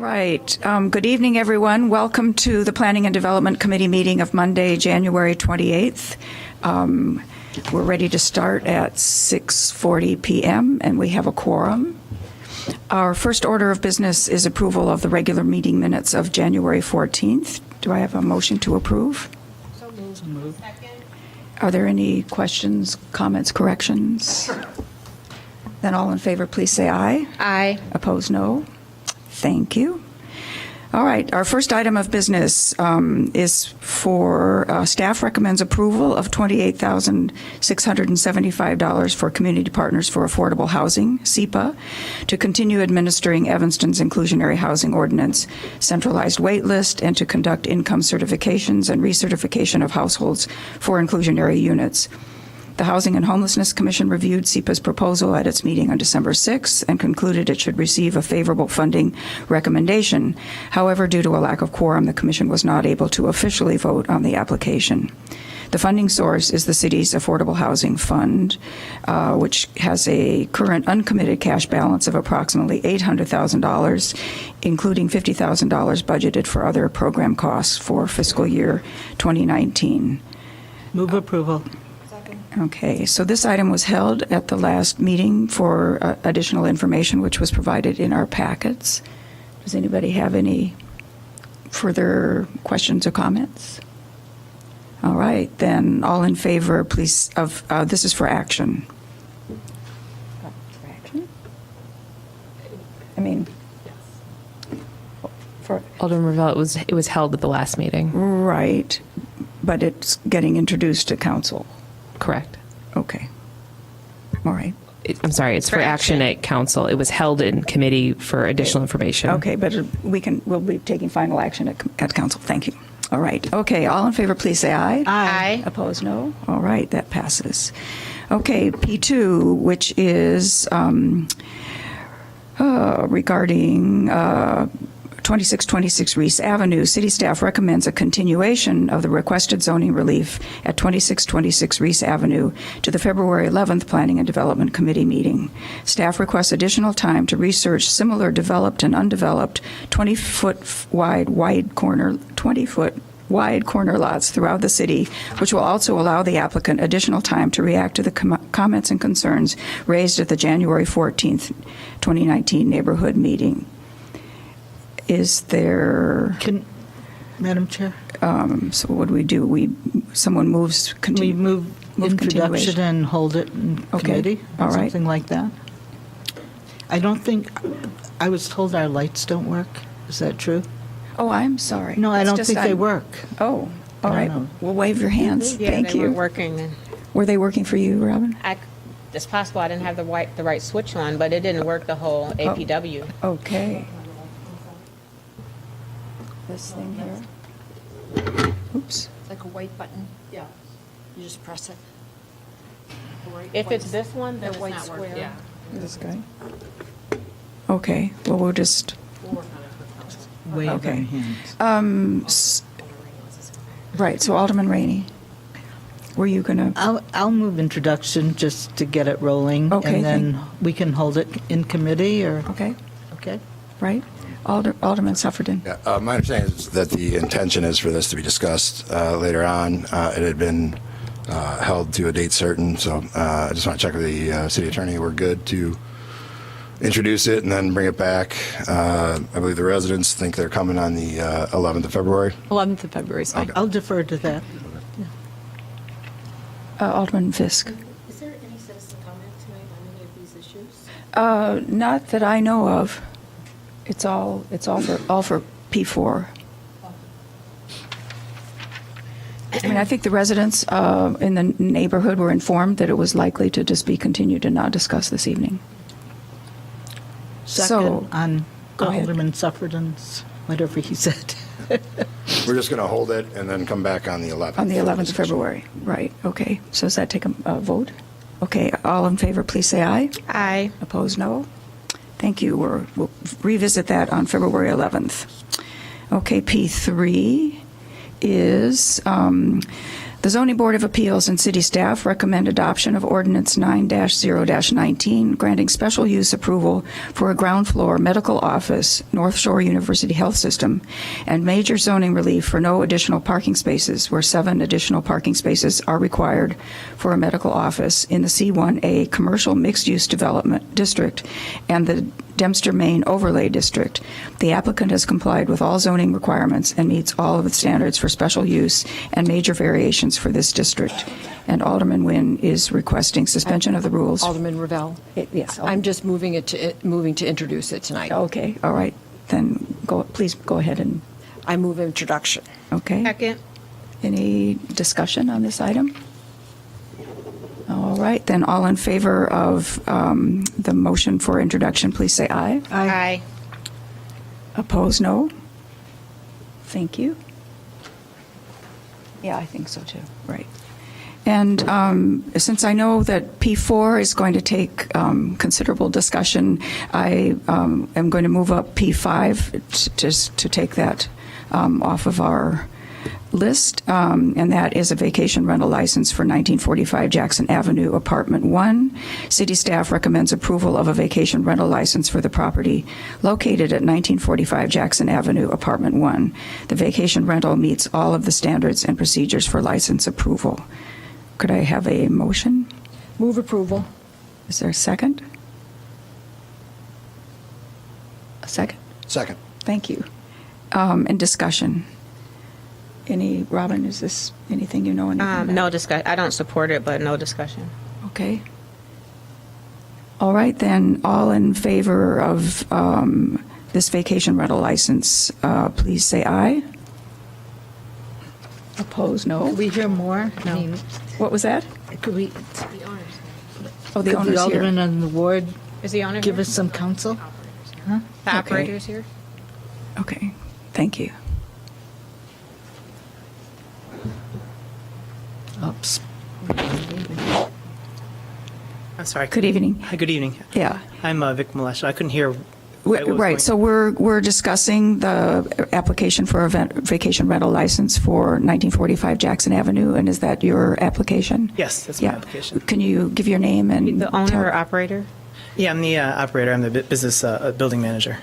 right. Good evening, everyone. Welcome to the Planning and Development Committee meeting of Monday, January 28th. We're ready to start at 6:40 p.m., and we have a quorum. Our first order of business is approval of the regular meeting minutes of January 14th. Do I have a motion to approve? So moved. Second. Are there any questions, comments, corrections? Then all in favor, please say aye. Aye. Opposed, no. Thank you. All right, our first item of business is for staff recommends approval of $28,675 for Community Partners for Affordable Housing, SEPA, to continue administering Evanston's inclusionary housing ordinance, centralized wait list, and to conduct income certifications and recertification of households for inclusionary units. The Housing and Homelessness Commission reviewed SEPA's proposal at its meeting on December 6th and concluded it should receive a favorable funding recommendation. However, due to a lack of quorum, the Commission was not able to officially vote on the application. The funding source is the city's Affordable Housing Fund, which has a current uncommitted cash balance of approximately $800,000, including $50,000 budgeted for other program costs for fiscal year 2019. Move approval. Okay, so this item was held at the last meeting for additional information, which was provided in our packets. Does anybody have any further questions or comments? All right, then all in favor, please, of this is for action. For action? I mean, for Alderman Ravel, it was held at the last meeting. right, but it's getting introduced to council. Correct. Okay. All right. I'm sorry, it's for action at council. It was held in committee for additional information. Okay, but we'll be taking final action at council. Thank you. All right. Okay, all in favor, please say aye. Aye. Opposed, no. All right, that passes. Okay, P2, which is regarding 2626 Reese Avenue. City staff recommends a continuation of the requested zoning relief at 2626 Reese Avenue to the February 11th Planning and Development Committee meeting. Staff requests additional time to research similar developed and undeveloped 20-foot wide corner lots throughout the city, which will also allow the applicant additional time to react to the comments and concerns raised at the January 14th, 2019 neighborhood meeting. Is there... Madam Chair? So what do? Someone moves... We move introduction continuation. and hold it in Okay, committee? all right. Something like that? I don't think, I was told our lights don't work. Is that true? Oh, I'm sorry. No, I It's don't just think they I'm- work. Oh, all I don't right. know. Well, wave your hands. Yeah, Thank they you. weren't working. Were they working for you, Robin? It's possible I didn't have the right switch on, but it didn't work the whole APW. Okay. This thing here. Oops. It's like a white button. Yeah. You just press it. If it's this one, then The it's white not working. square. This guy. Okay. Well, we'll just... Wave our Okay. hands. Right. So Alderman Rainey, were you going to... I'll move introduction just to get it rolling. Okay, And then we can hold it in committee or, Okay. okay? Right. Alderman Suffredin. Yeah, my understanding is that the intention is for this to be discussed later on. It had been held to a date certain, so I just want to check with the city attorney. We're good to introduce it and then bring it back. I believe the residents think they're coming on the 11th of February. 11th of February is fine. I'll defer to that. Alderman Fisk. Is there any citizen comment tonight on any of these issues? Not that I know of. It's all for P4. I mean, I think the residents in the neighborhood were informed that it was likely to just be continued and not discussed this evening. Second on Go ahead. Alderman Suffredin's, whatever he said. We're just going to hold it and then come back on the 11th. On the for 11th of discussion. February. Right, okay. So does that take a vote? Okay, all in favor, please say aye. Aye. Opposed, no? Thank you. We'll revisit that on February 11th. Okay, P3 is The Zoning Board of Appeals and city staff recommend adoption of Ordinance 9-0-19, granting special use approval for a ground floor medical office, North Shore University Health System, and major zoning relief for no additional parking spaces, where 7 additional parking spaces are required for a medical office in the C1A Commercial Mixed-Use Development District and the Dempster, Maine Overlay District. The applicant has complied with all zoning requirements and meets all of the standards for special use and major variations for this district. And Alderman Nguyen is requesting suspension of the rules. Alderman Ravel. Yes. I'm just moving to introduce it tonight. Okay, all right. Then please go ahead and, I move introduction. okay. Second. Any discussion on this item? All right, then all in favor of the motion for introduction, please say aye. Aye. Opposed, no? Thank you. Yeah, I think so too, right. And since I know that P4 is going to take considerable discussion, I am going to move up P5 just to take that off of our list, and that is a vacation rental license for 1945 Jackson Avenue, Apartment 1. City staff recommends approval of a vacation rental license for the property located at 1945 Jackson Avenue, Apartment 1. The vacation rental meets all of the standards and procedures for license approval. Could I have a motion? Move approval. Is there a second? A second? Second. Thank you. And discussion. Robin, is this anything you know? anything about? No discussion. I don't support it, but no discussion. Okay. All right, then, all in favor of this vacation rental license, please say aye. Opposed, no? Could we hear more? I mean, What was that? could we, Oh, the could owner's the alderman here. on the ward Is the owner give here? us some counsel? The operator's here? Okay, thank you. Oops. I'm sorry. Good evening. Hi, good evening. Yeah. I'm Vic Malesha. I couldn't hear. what was Right, going- so we're discussing the application for a vacation rental license for 1945 Jackson Avenue, and is that your application? Yes, that's my Yeah. application. Can you give your name and? The owner tell- or operator? Yeah, I'm the operator. I'm the business building manager.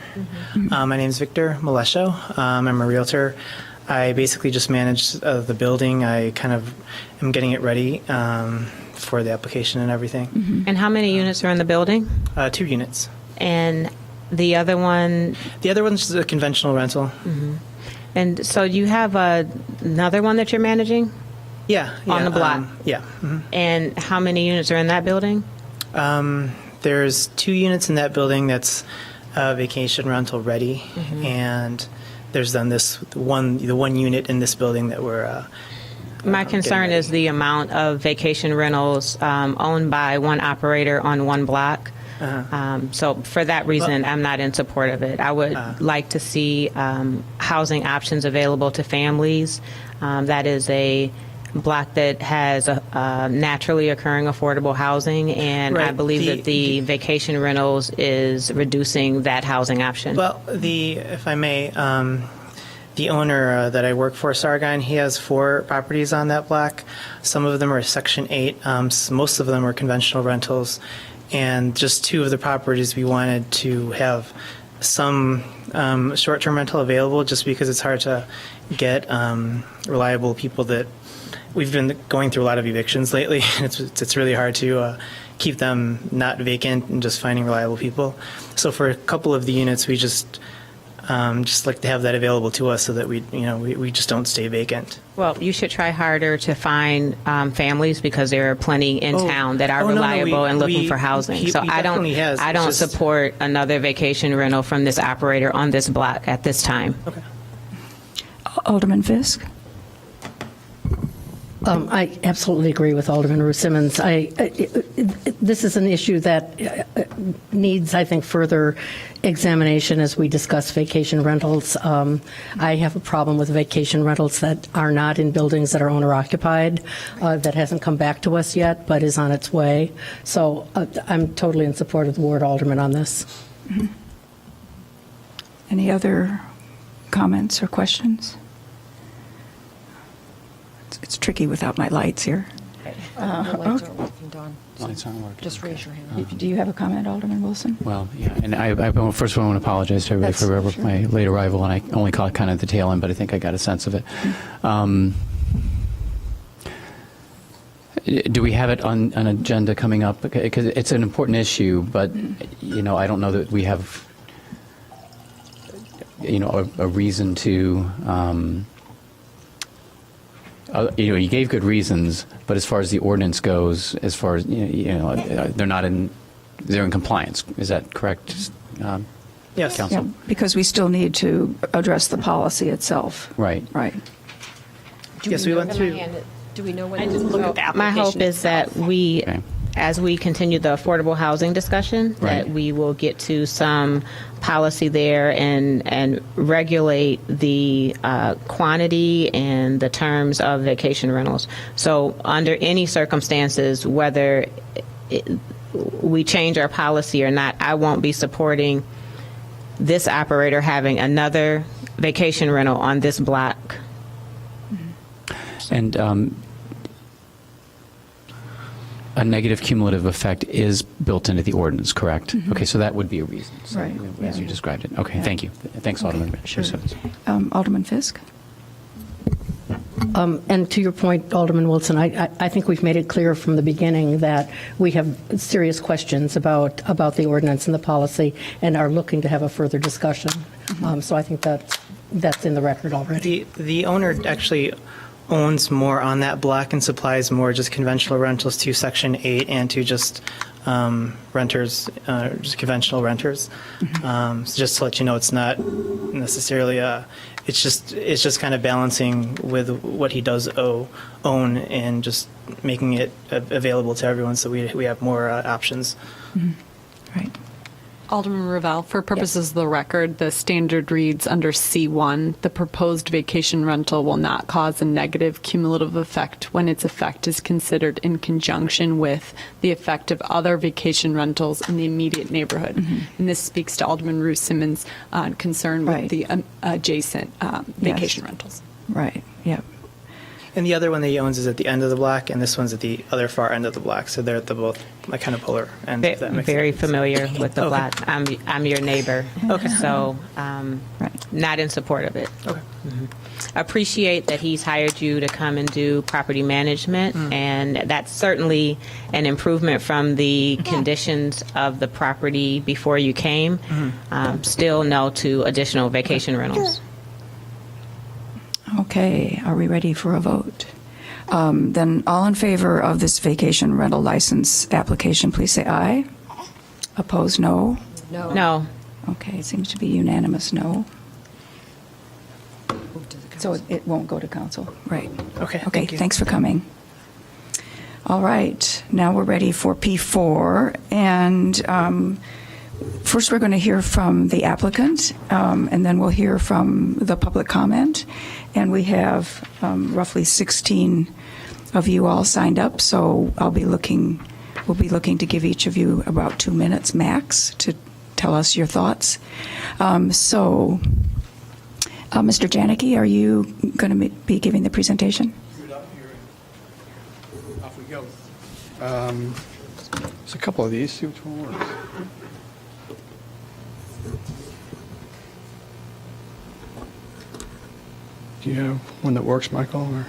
My name is Victor Malesho. I'm a realtor. I basically just manage the building. I kind of am getting it ready for the application and everything. And how many units are in the building? 2 units. And the other one, The other one's a conventional rental. and so you have another one that you're managing? Yeah. On the block? Yeah. mhm. And how many units are in that building? There's 2 units in that building that's vacation rental ready, and there's then the one unit in this building that we're. My concern is the amount of vacation rentals owned by one operator on one block. So for that reason, I'm not in support of it. I would like to see housing options available to families. That is a block that has naturally occurring affordable housing, and I Right. believe that the vacation rentals is reducing that housing option. Well, if I may, the owner that I work for, Sargon, he has 4 properties on that block. Some of them are Section 8. Most of them are conventional rentals. And just 2 of the properties we wanted to have some short-term rental available, just because it's hard to get reliable people that we've been going through a lot of evictions lately. It's really hard to keep them not vacant and just finding reliable people. So for a couple of the units, we just like to have that available to us so that we just don't stay vacant. Well, you should try harder to find families, because there are plenty in town that are Oh, no, reliable and looking for housing. he So I don't, definitely has. I It's don't just- support another vacation rental from this operator on this block at this time. Okay. Alderman Fisk? I absolutely agree with Alderman Ruth Simmons. This is an issue that needs, I think, further examination as we discuss vacation rentals. I have a problem with vacation rentals that are not in buildings that are owner-occupied, that hasn't come back to us yet, but is on its way. So I'm totally in support of the ward alderman on this. Any other comments or questions? It's tricky without my lights here. The lights aren't working, Dawn. Lights aren't working. Just raise your hand. Do you have a comment, Alderman Wilson? Well, yeah, and first of all, I want to apologize to everybody That's- for my late arrival, and I only caught kind of the tail end, but I think I got a sense of it. Do we have it on an agenda coming up? Because it's an important issue, but, I don't know that we have, a reason to, you gave good reasons, but as far as the ordinance goes, as far as, they're in compliance. Is that correct? Yes. Counsel? Yeah, because we still need to address the policy itself. Right. Right. Yes, we went through. Do we know when? My hope is that we, Okay. as we continue the affordable housing discussion, Right. that we will get to some policy there and regulate the quantity and the terms of vacation rentals. So under any circumstances, whether we change our policy or not, I won't be supporting this operator having another vacation rental on this block. And a negative cumulative effect is built into the ordinance, correct? Okay, so that would be a reason, so, Right, as you yeah. described it. Okay, Yeah. thank you. Thanks, Alderman. Sure. Simmons. Alderman Fisk? And to your point, Alderman Wilson, I think we've made it clear from the beginning that we have serious questions about the ordinance and the policy and are looking to have a further discussion. So I think that's in the record already. The owner actually owns more on that block and supplies more just conventional rentals to Section 8 and to just renters, just conventional renters. So just to let you know, it's not necessarily it's just kind of balancing with what he does own and just making it available to everyone so we have more options. Right. Alderman Ravel, for purposes of the record, the standard reads under C1, the proposed vacation rental will not cause a negative cumulative effect when its effect is considered in conjunction with the effect of other vacation rentals in the immediate neighborhood. And this speaks to Alderman Ruth Simmons' concern with Right. the adjacent vacation rentals. Right, yeah. And the other one that he owns is at the end of the block, and this one's at the other far end of the block. So they're at the both like kind of polar ends. If that makes Very sense. familiar with the Okay. block. I'm your neighbor. Okay. So Right. not in support of it. Okay. Appreciate that he's hired you to come and do property management, and that's certainly an improvement from the conditions of the property before you came. Still no to additional vacation rentals. Okay, are we ready for a vote? Then all in favor of this vacation rental license application, please say aye. Opposed, no. No. Okay, it seems to be unanimous no. So it won't go to council, right? Okay. Okay, Thank you. thanks for coming. All right, now we're ready for P4, and first we're going to hear from the applicant, and then we'll hear from the public comment, and we have roughly 16 of you all signed up, so we'll be looking to give each of you about 2 minutes max to tell us your thoughts. Mr. Janicki, are you going to be giving the presentation? Off we go. There's a couple of these. See which one works. Do you have one that works, Michael? Or?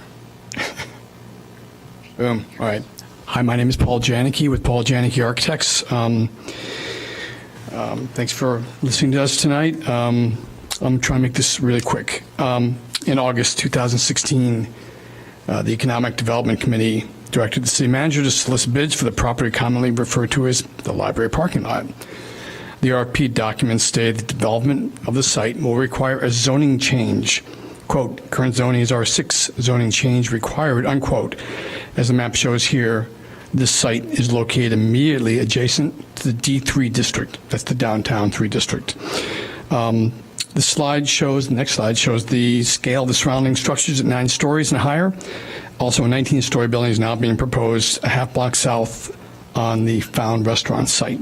Boom. All right. Hi, my name is Paul Janicki with Paul Janicki Architects. Thanks for listening to us tonight. I'm trying to make this really quick. In August 2016, the Economic Development Committee directed the city manager to solicit bids for the property commonly referred to as the library parking lot. The RFP documents stated the development of the site will require a zoning change. Quote, current zoning is R6, zoning change required, unquote. As the map shows here, this site is located immediately adjacent to the D3 district. That's the downtown 3 district. The next slide shows the scale of the surrounding structures at 9 stories and higher. Also, a 19-story building is now being proposed a half block south on the Found restaurant site.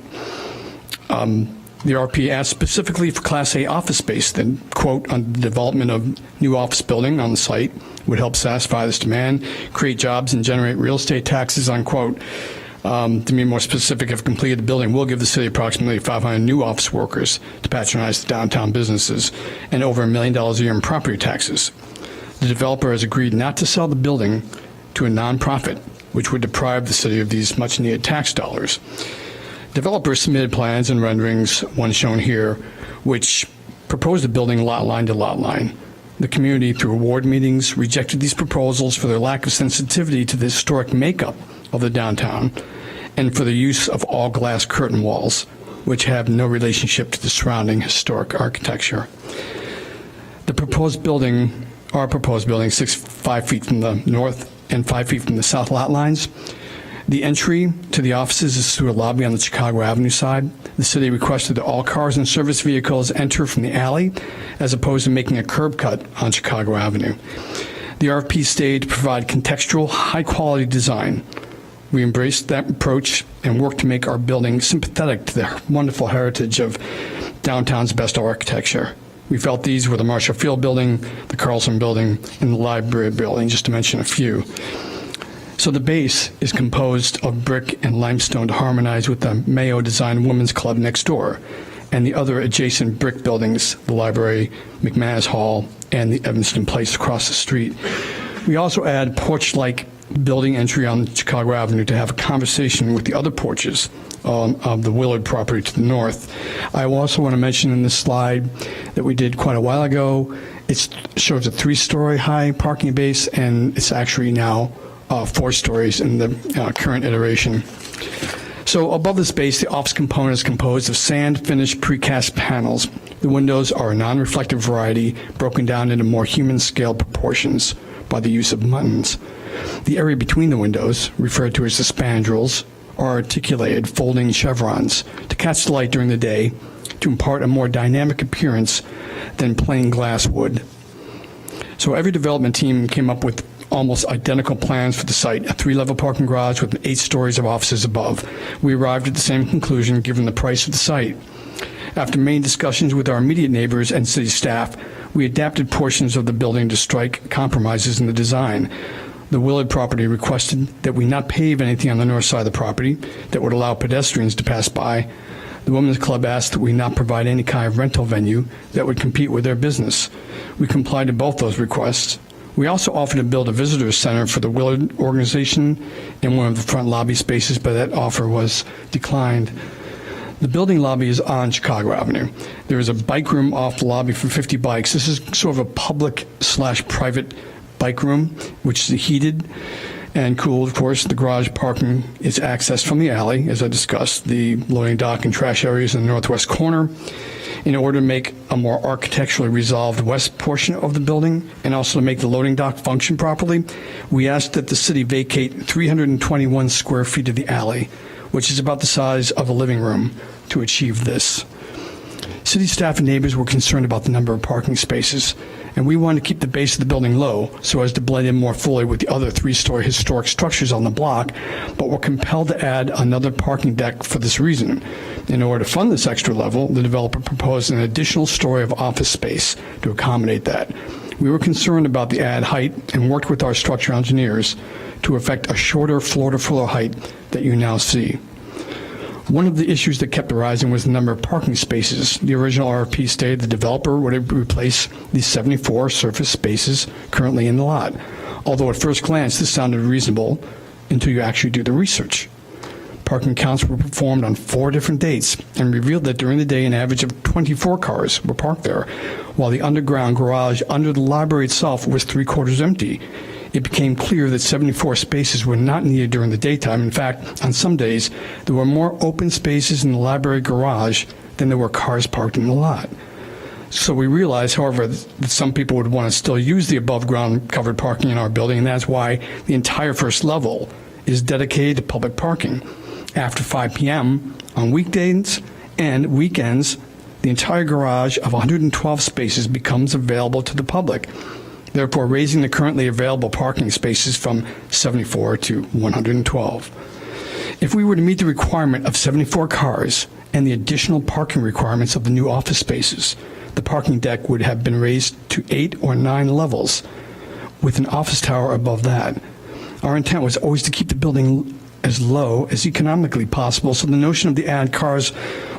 The RP asked specifically for Class A office space that, quote, on the development of new office building on the site would help satisfy this demand, create jobs, and generate real estate taxes, unquote. To be more specific, if completed, the building will give the city approximately 500 new office workers to patronize the downtown businesses and over $1 million a year in property taxes. The developer has agreed not to sell the building to a nonprofit, which would deprive the city of these much-needed tax dollars. Developers submitted plans and renderings, one shown here, which proposed the building lot line to lot line. The community, through award meetings, rejected these proposals for their lack of sensitivity to the historic makeup of the downtown and for the use of all-glass curtain walls, which have no relationship to the surrounding historic architecture. The proposed building, our proposed building, 5 feet from the north and 5 feet from the south lot lines. The entry to the offices is through a lobby on the Chicago Avenue side. The city requested that all cars and service vehicles enter from the alley as opposed to making a curb cut on Chicago Avenue. The RFP stayed to provide contextual, high-quality design. We embraced that approach and worked to make our building sympathetic to the wonderful heritage of downtown's best architecture. We felt these were the Marshall Field Building, the Carlson Building, and the Library Building, just to mention a few. So the base is composed of brick and limestone to harmonize with the Mayo Design Women's Club next door, and the other adjacent brick buildings, the library, McManus Hall, and the Evanston Place across the street. We also add porch-like building entry on Chicago Avenue to have a conversation with the other porches of the Willard property to the north. I also want to mention in this slide that we did quite a while ago, it shows a 3-story high parking base, and it's actually now 4 stories in the current iteration. So above the space, the office component is composed of sand-finished precast panels. The windows are a non-reflective variety broken down into more human-scale proportions by the use of muttons. The area between the windows, referred to as the spandrels, are articulated folding chevrons to catch the light during the day to impart a more dynamic appearance than plain glass would. So every development team came up with almost identical plans for the site, a 3-level parking garage with 8 stories of offices above. We arrived at the same conclusion given the price of the site. After many discussions with our immediate neighbors and city staff, we adapted portions of the building to strike compromises in the design. The Willard property requested that we not pave anything on the north side of the property that would allow pedestrians to pass by. The Women's Club asked that we not provide any kind of rental venue that would compete with their business. We complied to both those requests. We also offered to build a visitor center for the Willard organization in one of the front lobby spaces, but that offer was declined. The building lobby is on Chicago Avenue. There is a bike room off the lobby for 50 bikes. This is sort of a public/private bike room, which is heated and cooled. Of course, the garage parking is accessed from the alley, as I discussed, the loading dock and trash areas in the northwest corner. In order to make a more architecturally resolved west portion of the building and also to make the loading dock function properly, we asked that the city vacate 321 square feet of the alley, which is about the size of a living room, to achieve this. City staff and neighbors were concerned about the number of parking spaces, and we wanted to keep the base of the building low so as to blend in more fully with the other 3-story historic structures on the block, but were compelled to add another parking deck for this reason. In order to fund this extra level, the developer proposed an additional story of office space to accommodate that. We were concerned about the add height and worked with our structural engineers to effect a shorter floor-to-floor height that you now see. One of the issues that kept arising was the number of parking spaces. The original RFP stated the developer would replace the 74 surface spaces currently in the lot. Although at first glance this sounded reasonable until you actually do the research. Parking counts were performed on 4 different dates and revealed that during the day an average of 24 cars were parked there, while the underground garage under the library itself was 3/4 empty. It became clear that 74 spaces were not needed during the daytime. In fact, on some days, there were more open spaces in the library garage than there were cars parked in the lot. So we realized, however, that some people would want to still use the above-ground covered parking in our building, and that's why the entire first level is dedicated to public parking. After 5 p.m. on weekdays and weekends, the entire garage of 112 spaces becomes available to the public, therefore raising the currently available parking spaces from 74 to 112. If we were to meet the requirement of 74 cars and the additional parking requirements of the new office spaces. The parking deck would have been raised to 8 or 9 levels, with an office tower above that. Our intent was always to keep the building as low as economically possible, so the notion of the add cars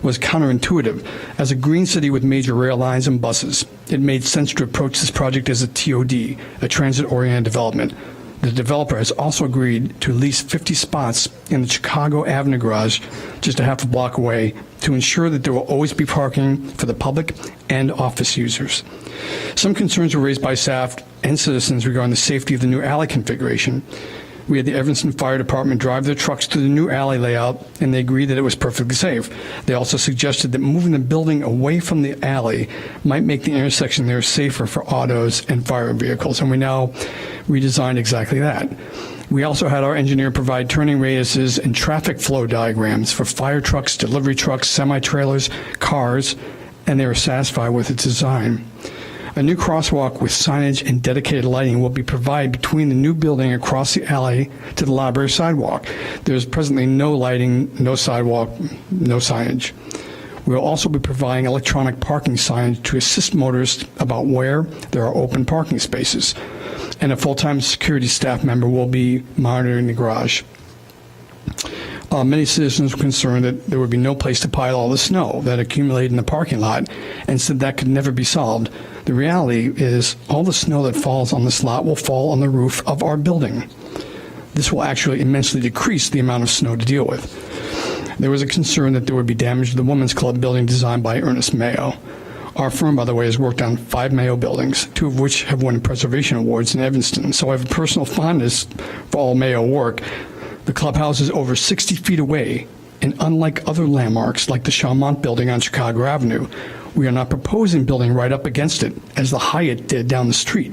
was counterintuitive. As a green city with major rail lines and buses, it made sense to approach this project as a TOD, a transit-oriented development. The developer has also agreed to lease 50 spots in the Chicago Avenue garage, just a half a block away, to ensure that there will always be parking for the public and office users. Some concerns were raised by staff and citizens regarding the safety of the new alley configuration. We had the Evanston Fire Department drive their trucks to the new alley layout, and they agreed that it was perfectly safe. They also suggested that moving the building away from the alley might make the intersection there safer for autos and fire vehicles, and we now redesigned exactly that. We also had our engineer provide turning radiuses and traffic flow diagrams for fire trucks, delivery trucks, semi-trailers, cars, and they were satisfied with its design. A new crosswalk with signage and dedicated lighting will be provided between the new building across the alley to the library sidewalk. There's presently no lighting, no sidewalk, no signage. We will also be providing electronic parking signage to assist motorists about where there are open parking spaces. And a full-time security staff member will be monitoring the garage. Many citizens were concerned that there would be no place to pile all the snow that accumulated in the parking lot, and said that could never be solved. The reality is all the snow that falls on this lot will fall on the roof of our building. This will actually immensely decrease the amount of snow to deal with. There was a concern that there would be damage to the Women's Club building designed by Ernest Mayo. Our firm, by the way, has worked on 5 Mayo buildings, 2 of which have won preservation awards in Evanston, so I have a personal fondness for all Mayo work. The clubhouse is over 60 feet away, and unlike other landmarks like the Chaumont building on Chicago Avenue, we are not proposing building right up against it, as the Hyatt did down the street.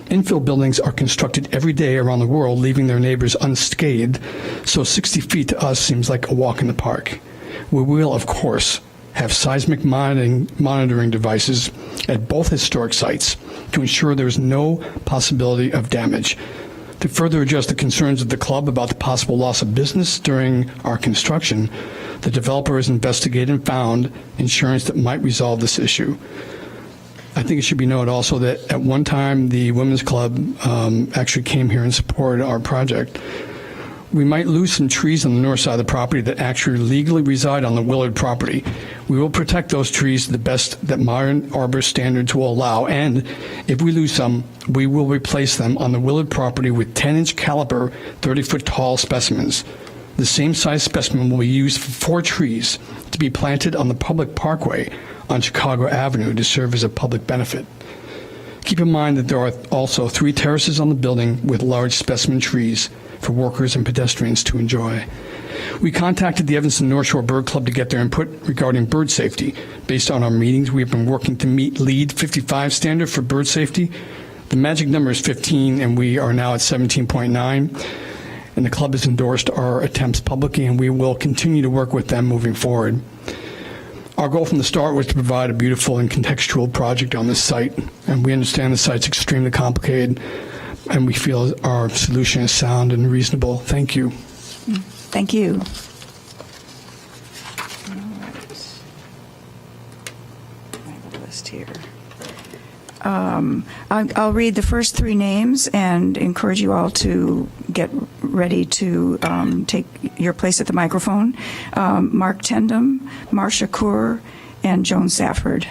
Infill buildings are constructed every day around the world, leaving their neighbors unscathed, so 60 feet to us seems like a walk in the park. We will, of course, have seismic monitoring devices at both historic sites to ensure there is no possibility of damage. To further address the concerns of the club about the possible loss of business during our construction, the developer has investigated and found insurance that might resolve this issue. I think it should be noted also that at one time the Women's Club actually came here and supported our project. We might lose some trees on the north side of the property that actually legally reside on the Willard property. We will protect those trees to the best that modern arbor standards will allow, and if we lose some, we will replace them on the Willard property with 10-inch caliber, 30-foot tall specimens. The same size specimen will be used for 4 trees to be planted on the public parkway on Chicago Avenue to serve as a public benefit. Keep in mind that there are also 3 terraces on the building with large specimen trees for workers and pedestrians to enjoy. We contacted the Evanston North Shore Bird Club to get their input regarding bird safety. Based on our meetings, we have been working to meet LEED 55 standard for bird safety. The magic number is 15, and we are now at 17.9. And the club has endorsed our attempts publicly, and we will continue to work with them moving forward. Our goal from the start was to provide a beautiful and contextual project on this site, and we understand the site's extremely complicated, and we feel our solution is sound and reasonable. Thank you. Thank you. I have a list here. I'll read the first 3 names and encourage you all to get ready to take your place at the microphone. Mark Tendam, Marsha Kaur, and Joan Safford.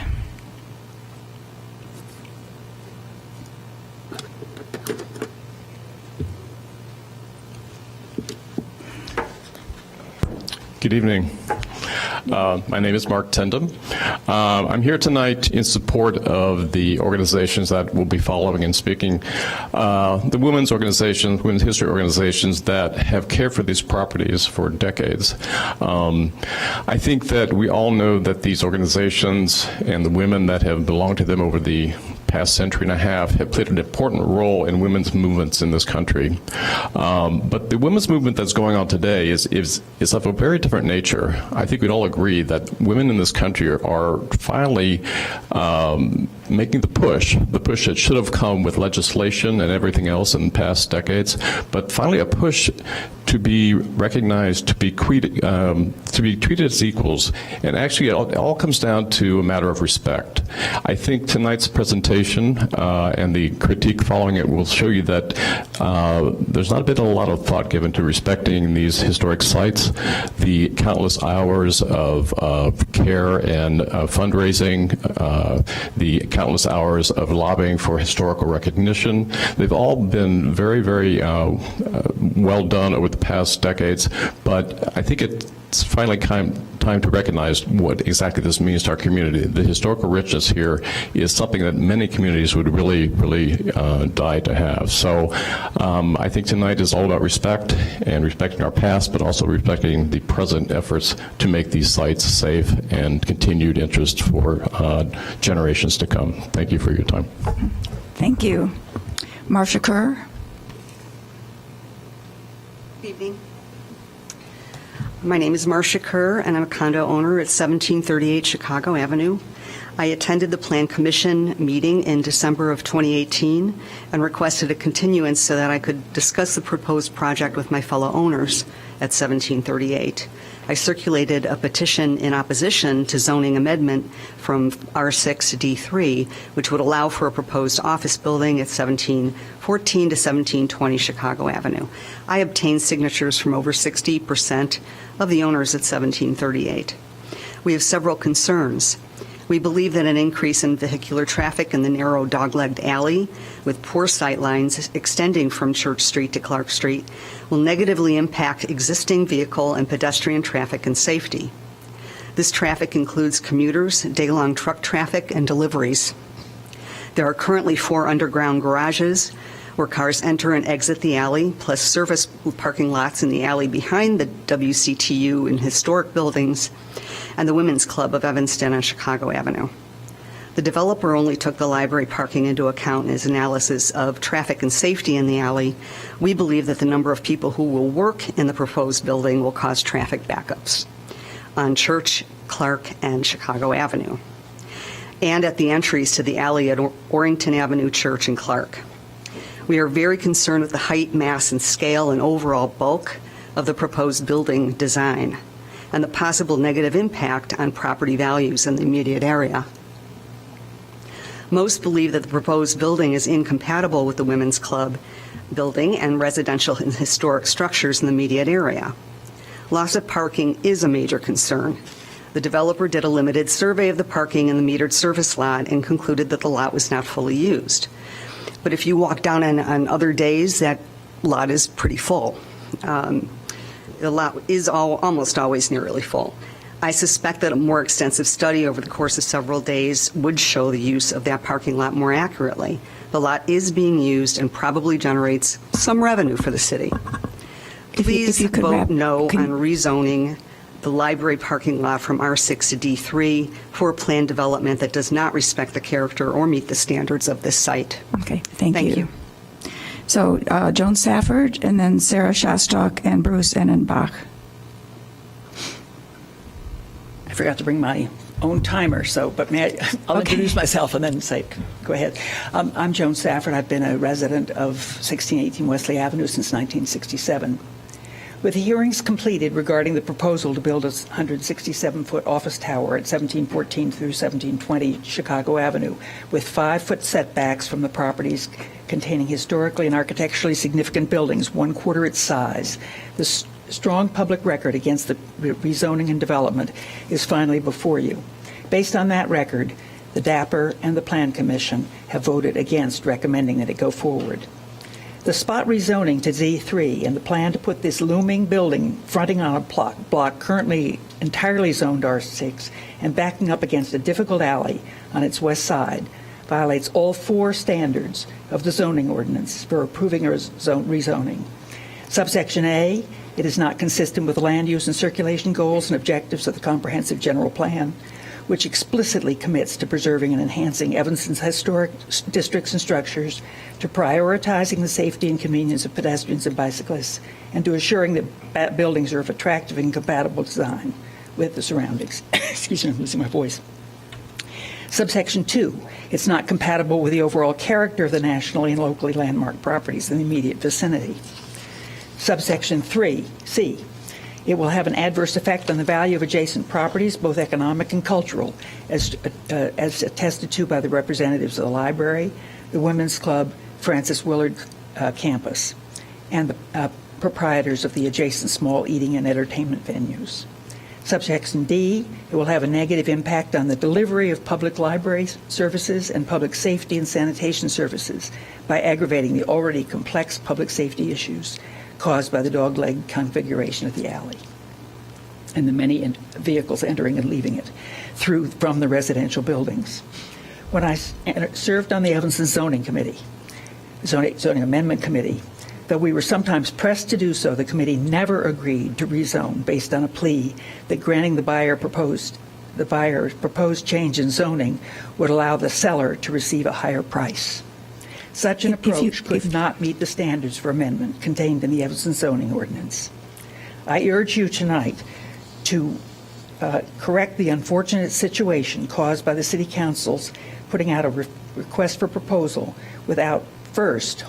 Good evening. My name is Mark Tendam. I'm here tonight in support of the organizations that will be following and speaking, the women's organizations, women's history organizations that have cared for these properties for decades. I think that we all know that these organizations and the women that have belonged to them over the past century and a half have played an important role in women's movements in this country. But the women's movement that's going on today is of a very different nature. I think we'd all agree that women in this country are finally making the push that should have come with legislation and everything else in past decades, but finally a push to be recognized, to be treated as equals. And actually, it all comes down to a matter of respect. I think tonight's presentation and the critique following it will show you that there's not been a lot of thought given to respecting these historic sites, the countless hours of care and fundraising, the countless hours of lobbying for historical recognition. They've all been very, very well done over the past decades, but I think it's finally time to recognize what exactly this means to our community. The historical richness here is something that many communities would really, really die to have. So I think tonight is all about respect and respecting our past, but also respecting the present efforts to make these sites safe and continued interest for generations to come. Thank you for your time. Thank you. Marcia Kerr. Good evening. My name is Marcia Kerr, and I'm a condo owner at 1738 Chicago Avenue. I attended the Plan Commission meeting in December of 2018 and requested a continuance so that I could discuss the proposed project with my fellow owners at 1738. I circulated a petition in opposition to zoning amendment from R6 to D3, which would allow for a proposed office building at 1714 to 1720 Chicago Avenue. I obtained signatures from over 60% of the owners at 1738. We have several concerns. We believe that an increase in vehicular traffic in the narrow dog-legged alley with poor sight lines extending from Church Street to Clark Street will negatively impact existing vehicle and pedestrian traffic and safety. This traffic includes commuters, day-long truck traffic, and deliveries. There are currently 4 underground garages where cars enter and exit the alley, plus service parking lots in the alley behind the WCTU and historic buildings and the Women's Club of Evanston on Chicago Avenue. The developer only took the library parking into account in his analysis of traffic and safety in the alley. We believe that the number of people who will work in the proposed building will cause traffic backups on Church, Clark, and Chicago Avenue, and at the entries to the alley at Orrington Avenue, Church, and Clark. We are very concerned with the height, mass, and scale and overall bulk of the proposed building design and the possible negative impact on property values in the immediate area. Most believe that the proposed building is incompatible with the Women's Club building and residential and historic structures in the immediate area. Loss of parking is a major concern. The developer did a limited survey of the parking in the metered service lot and concluded that the lot was not fully used. But if you walk down on other days, that lot is pretty full. The lot is almost always nearly full. I suspect that a more extensive study over the course of several days would show the use of that parking lot more accurately. The lot is being used and probably generates some revenue for the city. Please vote no on rezoning the library parking lot from R6 to D3 for a planned development that does not respect the character or meet the standards of this site. Okay, thank you. So Joan Safford, and then Sarah Shostak and Bruce Ennenbach. I forgot to bring my own timer, but I'll introduce myself and then say, go ahead. I'm Joan Safford. I've been a resident of 1618 Wesley Avenue since 1967. With the hearings completed regarding the proposal to build a 167-foot office tower at 1714 through 1720 Chicago Avenue with 5-foot setbacks from the properties containing historically and architecturally significant buildings, 1/4 its size, the strong public record against the rezoning and development is finally before you. Based on that record, the DAPR and the Plan Commission have voted against recommending that it go forward. The spot rezoning to Z3 and the plan to put this looming building fronting on a block currently entirely zoned R6 and backing up against a difficult alley on its west side violates all 4 standards of the zoning ordinance for approving a rezoning. Subsection A, it is not consistent with the land use and circulation goals and objectives of the Comprehensive General Plan, which explicitly commits to preserving and enhancing Evanston's historic districts and structures, to prioritizing the safety and convenience of pedestrians and bicyclists, and to assuring that buildings are of attractive and compatible design with the surroundings. Excuse me, I'm losing my voice. Subsection 2, it's not compatible with the overall character of the nationally and locally landmarked properties in the immediate vicinity. Subsection 3, C, it will have an adverse effect on the value of adjacent properties, both economic and cultural, as attested to by the representatives of the library, the Women's Club, Francis Willard campus, and the proprietors of the adjacent small eating and entertainment venues. Subsection D, it will have a negative impact on the delivery of public library services and public safety and sanitation services by aggravating the already complex public safety issues caused by the dogleg configuration of the alley and the many vehicles entering and leaving it from the residential buildings. When I served on the Evanston Zoning Amendment Committee, though we were sometimes pressed to do so, the committee never agreed to rezone based on a plea that granting the buyer's proposed change in zoning would allow the seller to receive a higher price. Such an approach could not meet the standards for amendment contained in the Evanston zoning ordinance. I urge you tonight to correct the unfortunate situation caused by the City Council's putting out a request for proposal without first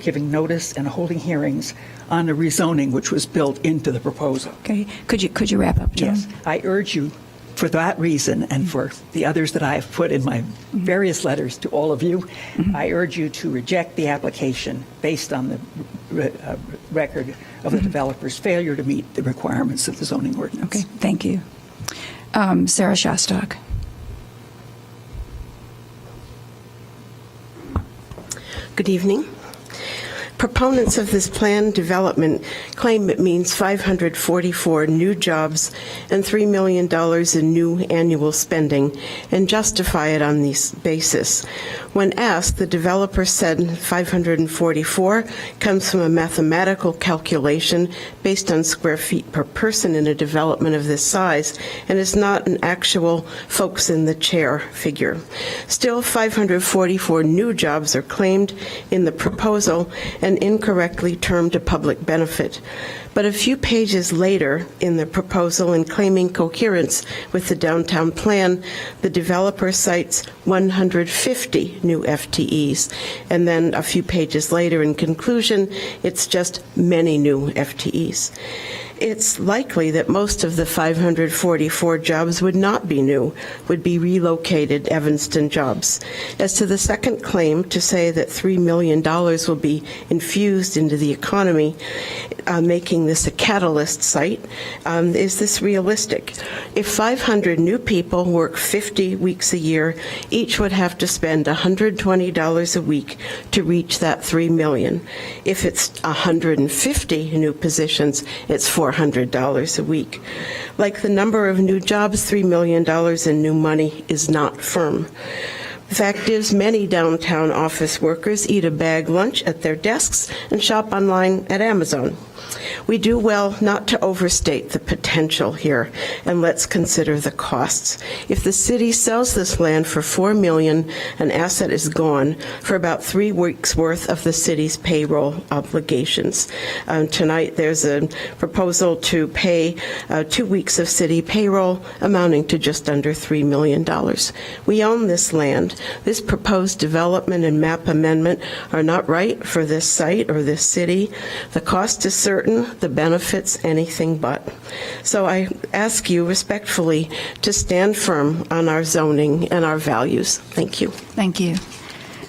giving notice and holding hearings on the rezoning which was built into the proposal. Okay. Could you wrap up, Joan? Yes. I urge you, for that reason and for the others that I have put in my various letters to all of you, I urge you to reject the application based on the record of the developer's failure to meet the requirements of the zoning ordinance. Okay, thank you. Sarah Shostak. Good evening. Proponents of this planned development claim it means 544 new jobs and $3 million in new annual spending and justify it on this basis. When asked, the developer said 544 comes from a mathematical calculation based on square feet per person in a development of this size and is not an actual folks in the chair figure. Still, 544 new jobs are claimed in the proposal and incorrectly termed a public benefit. But a few pages later in the proposal and claiming coherence with the downtown plan, the developer cites 150 new FTEs. And then a few pages later in conclusion, it's just many new FTEs. It's likely that most of the 544 jobs would not be new, would be relocated Evanston jobs. As to the second claim to say that $3 million will be infused into the economy, making this a catalyst site, is this realistic? If 500 new people work 50 weeks a year, each would have to spend $120 a week to reach that $3 million. If it's 150 new positions, it's $400 a week. Like the number of new jobs, $3 million in new money is not firm. The fact is, many downtown office workers eat a bag lunch at their desks and shop online at Amazon. We do well not to overstate the potential here, and let's consider the costs. If the city sells this land for $4 million, an asset is gone for about 3 weeks' worth of the city's payroll obligations. Tonight, there's a proposal to pay 2 weeks of city payroll, amounting to just under $3 million. We own this land. This proposed development and map amendment are not right for this site or this city. The cost is certain, the benefits anything but. So I ask you respectfully to stand firm on our zoning and our values. Thank you. Thank you.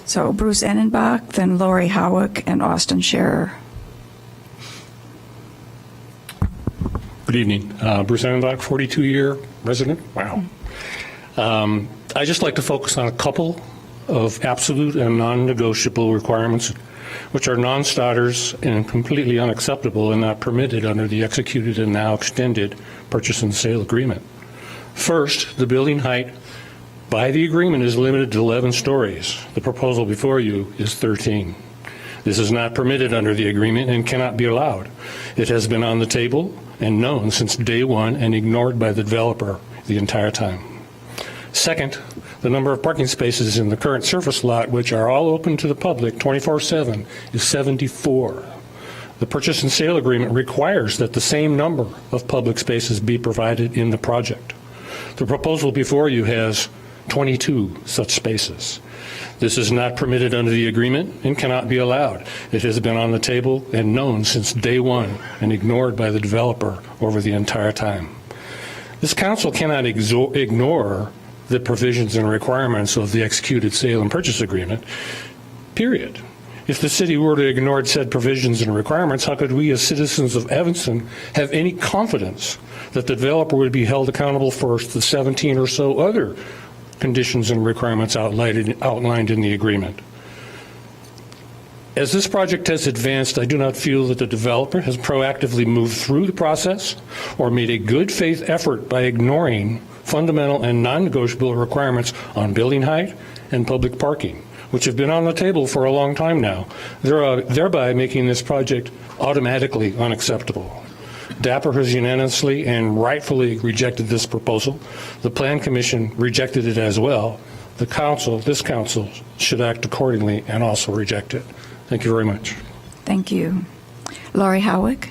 So Bruce Enenbach, then Lori Howick, and Austin Scherer. Good evening. Bruce Enenbach, 42-year resident. Wow. I just like to focus on a couple of absolute and non-negotiable requirements which are non-starters and completely unacceptable and not permitted under the executed and now extended purchase and sale agreement. First, the building height by the agreement is limited to 11 stories. The proposal before you is 13. This is not permitted under the agreement and cannot be allowed. It has been on the table and known since day one and ignored by the developer the entire time. Second, the number of parking spaces in the current surface lot, which are all open to the public 24/7, is 74. The purchase and sale agreement requires that the same number of public spaces be provided in the project. The proposal before you has 22 such spaces. This is not permitted under the agreement and cannot be allowed. It has been on the table and known since day one and ignored by the developer over the entire time. This council cannot ignore the provisions and requirements of the executed sale and purchase agreement, period. If the city were to ignore said provisions and requirements, how could we as citizens of Evanston have any confidence that the developer would be held accountable for the 17 or so other conditions and requirements outlined in the agreement? As this project has advanced, I do not feel that the developer has proactively moved through the process or made a good faith effort by ignoring fundamental and non-negotiable requirements on building height and public parking, which have been on the table for a long time now, thereby making this project automatically unacceptable. DAPR has unanimously and rightfully rejected this proposal. The Plan Commission rejected it as well. This council, should act accordingly and also reject it. Thank you very much. Thank you. Laurie Howick.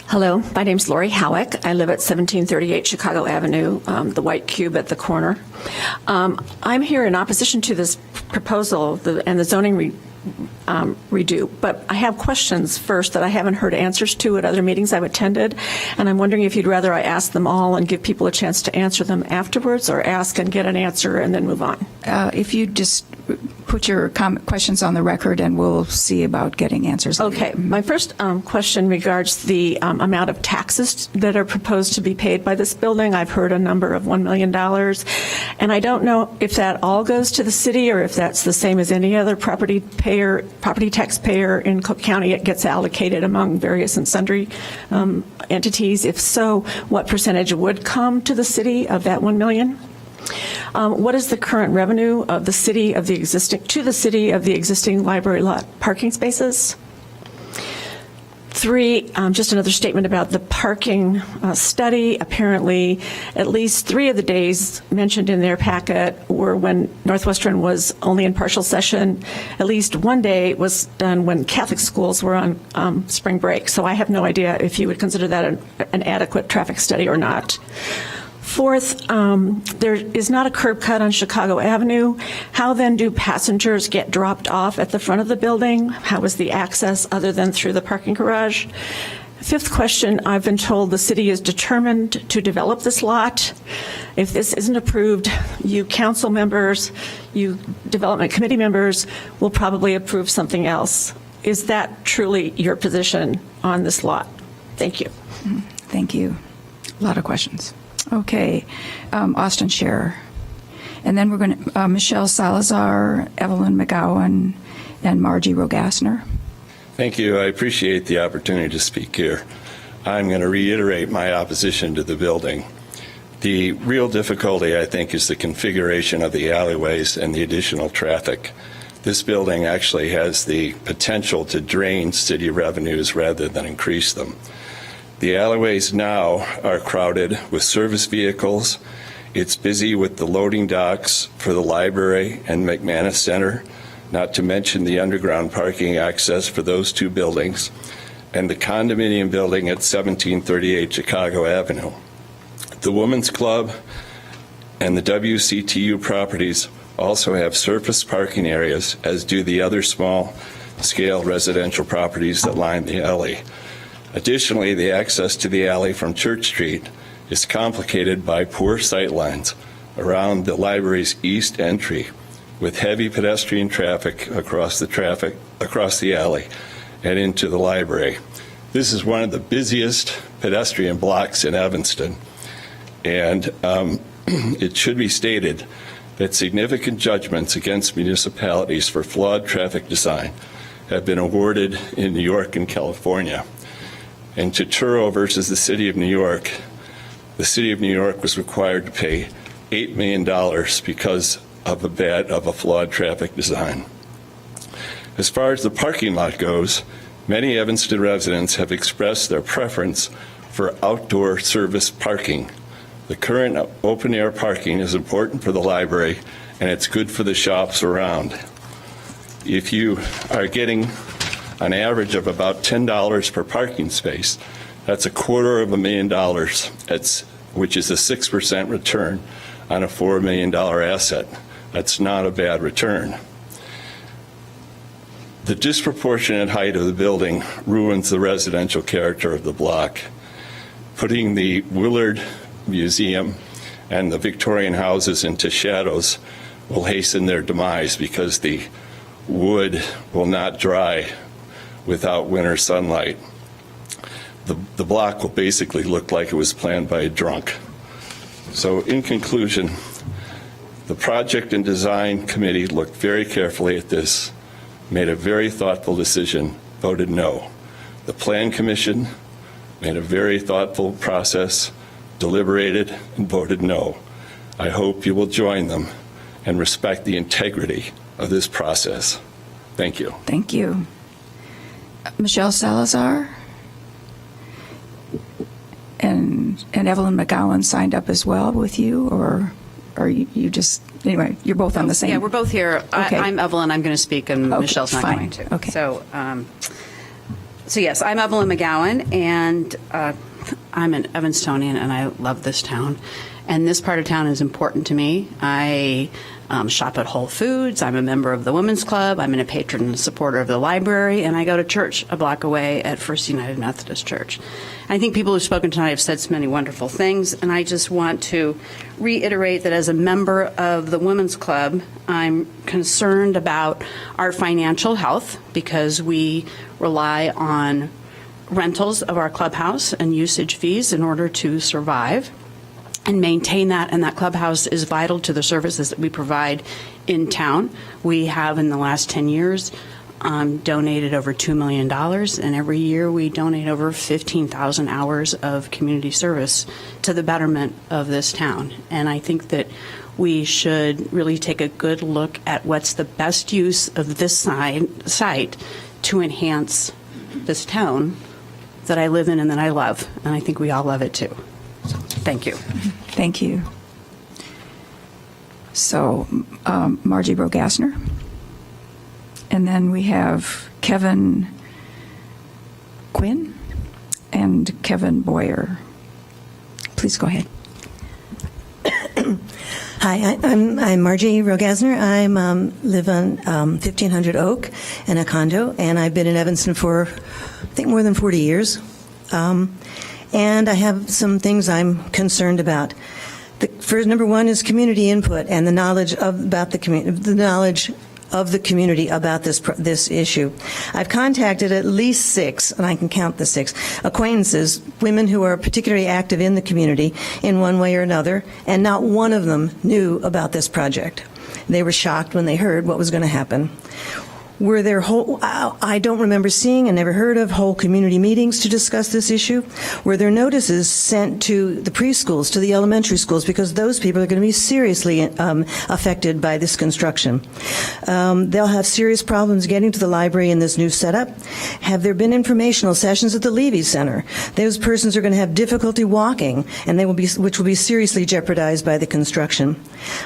Hello, my name's Lori Howick. I live at 1738 Chicago Avenue, the white cube at the corner. I'm here in opposition to this proposal and the zoning redo, but I have questions first that I haven't heard answers to at other meetings I've attended, and I'm wondering if you'd rather I ask them all and give people a chance to answer them afterwards, or ask and get an answer and then move on. If you just put your questions on the record, and we'll see about getting answers. Okay. My first question regards the amount of taxes that are proposed to be paid by this building. I've heard a number of $1 million, and I don't know if that all goes to the city or if that's the same as any other property tax payer in Cook County. It gets allocated among various and sundry entities. If so, what percentage would come to the city of that $1 million? What is the current revenue of the city of the existing library lot parking spaces? 3, just another statement about the parking study. Apparently, at least 3 of the days mentioned in their packet were when Northwestern was only in partial session. At least one day was done when Catholic schools were on spring break. So I have no idea if you would consider that an adequate traffic study or not. 4th, there is not a curb cut on Chicago Avenue. How then do passengers get dropped off at the front of the building? How is the access other than through the parking garage? 5th question, I've been told the city is determined to develop this lot. If this isn't approved, you council members, you development committee members will probably approve something else. Is that truly your position on this lot? Thank you. Thank you. A lot of questions. Okay, Austin Scherer. And then we're going to, Michelle Salazar, Evelyn McGowan, and Margie Rogassner. Thank you. I appreciate the opportunity to speak here. I'm going to reiterate my opposition to the building. The real difficulty, I think, is the configuration of the alleyways and the additional traffic. This building actually has the potential to drain city revenues rather than increase them. The alleyways now are crowded with service vehicles. It's busy with the loading docks for the library and McManus Center, not to mention the underground parking access for those 2 buildings, and the condominium building at 1738 Chicago Avenue. The Women's Club and the WCTU properties also have surface parking areas, as do the other small-scale residential properties that line the alley. Additionally, the access to the alley from Church Street is complicated by poor sightlines around the library's east entry, with heavy pedestrian traffic across the alley and into the library. This is one of the busiest pedestrian blocks in Evanston, and it should be stated that significant judgments against municipalities for flawed traffic design have been awarded in New York and California. In Turturro versus the City of New York, the City of New York was required to pay $8 million because of a flawed traffic design. As far as the parking lot goes, many Evanston residents have expressed their preference for outdoor service parking. The current open-air parking is important for the library, and it's good for the shops around. If you are getting an average of about $10 per parking space, That's $250,000, which is a 6% return on a $4 million asset. That's not a bad return. The disproportionate height of the building ruins the residential character of the block. Putting the Willard Museum and the Victorian houses into shadows will hasten their demise because the wood will not dry without winter sunlight. The block will basically look like it was planned by a drunk. So in conclusion, the project and design committee looked very carefully at this, made a very thoughtful decision, voted no. The plan commission made a very thoughtful process, deliberated, and voted no. I hope you will join them and respect the integrity of this process. Thank you. Thank you. Michelle Salazar and Evelyn McGowan signed up as well with you, or are you just, anyway, you're both on the same? Yeah, we're both here. Okay. I'm Evelyn. I'm going to speak, and Okay, Michelle's not fine. going to. Okay. So yes, I'm Evelyn McGowan, and I'm an Evanstonian, and I love this town. And this part of town is important to me. I shop at Whole Foods. I'm a member of the Women's Club. I'm a patron and supporter of the library, and I go to church a block away at First United Methodist Church. I think people who've spoken tonight have said so many wonderful things, and I just want to reiterate that as a member of the Women's Club, I'm concerned about our financial health because we rely on rentals of our clubhouse and usage fees in order to survive and maintain that, and that clubhouse is vital to the services that we provide in town. We have, in the last 10 years, donated over $2 million, and every year we donate over 15,000 hours of community service to the betterment of this town. And I think that we should really take a good look at what's the best use of this site to enhance this town that I live in and that I love, and I think we all love it too. So, thank you. Thank you. So, Margie Brogassner. And then we have Kevin Quinn and Kevin Boyer. Please go ahead. Hi, I'm Margie Rogasner. I live on 1500 Oak in a condo, and I've been in Evanston for, I think, more than 40 years. And I have some things I'm concerned about. First, number one is community input and the knowledge about the community about this issue. I've contacted at least 6, and I can count the 6, acquaintances, women who are particularly active in the community in one way or another, and not one of them knew about this project. They were shocked when they heard what was going to happen. Were there I don't remember seeing and never heard of whole community meetings to discuss this issue. Were there notices sent to the preschools, to the elementary schools, because those people are going to be seriously affected by this construction. They'll have serious problems getting to the library in this new setup. Have there been informational sessions at the Levy Center? Those persons are going to have difficulty walking, and which will be seriously jeopardized by the construction.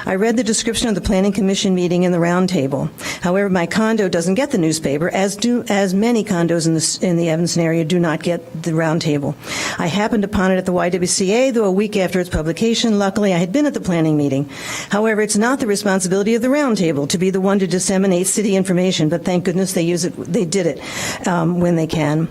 I read the description of the Planning Commission meeting in the roundtable. However, my condo doesn't get the newspaper, as many condos in the Evanston area do not get the roundtable. I happened upon it at the YWCA, though a week after its publication. Luckily, I had been at the planning meeting. However, it's not the responsibility of the roundtable to be the one to disseminate city information, but thank goodness they did it when they can.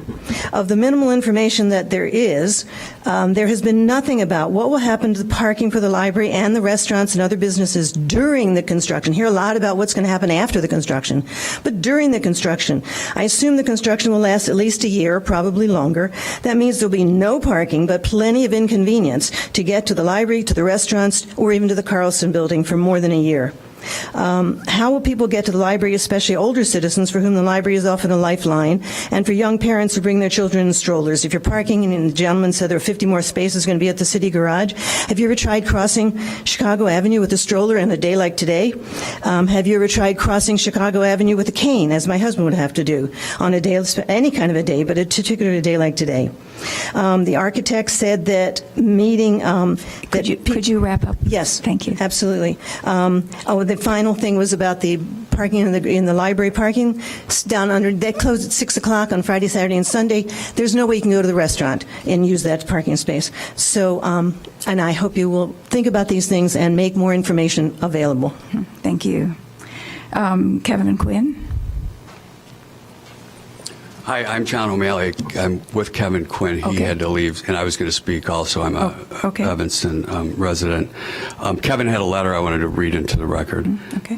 Of the minimal information that there is, there has been nothing about what will happen to the parking for the library and the restaurants and other businesses during the construction. Hear a lot about what's going to happen after the construction, but during the construction, I assume the construction will last at least a year, probably longer. That means there'll be no parking, but plenty of inconvenience to get to the library, to the restaurants, or even to the Carlson building for more than a year. How will people get to the library, especially older citizens for whom the library is often a lifeline, and for young parents who bring their children in strollers? If you're parking, and the gentleman said there are 50 more spaces going to be at the city garage, have you ever tried crossing Chicago Avenue with a stroller on a day like today? Have you ever tried crossing Chicago Avenue with a cane, as my husband would have to do, on a day, any kind of a day, but a particular day like today? The architect said that meeting... Could you wrap up? Yes. Thank you. Absolutely. The final thing was about the parking in the library parking. It's down under. They close at 6 o'clock on Friday, Saturday, and Sunday. There's no way you can go to the restaurant and use that parking space. So, and I hope you will think about these things and make more information available. Thank you. Kevin and Quinn? Hi, I'm John O'Malley. I'm with Kevin Quinn. He had to leave, and I was going to speak also. I'm a Evanston resident. Kevin had a letter I wanted to read into the record.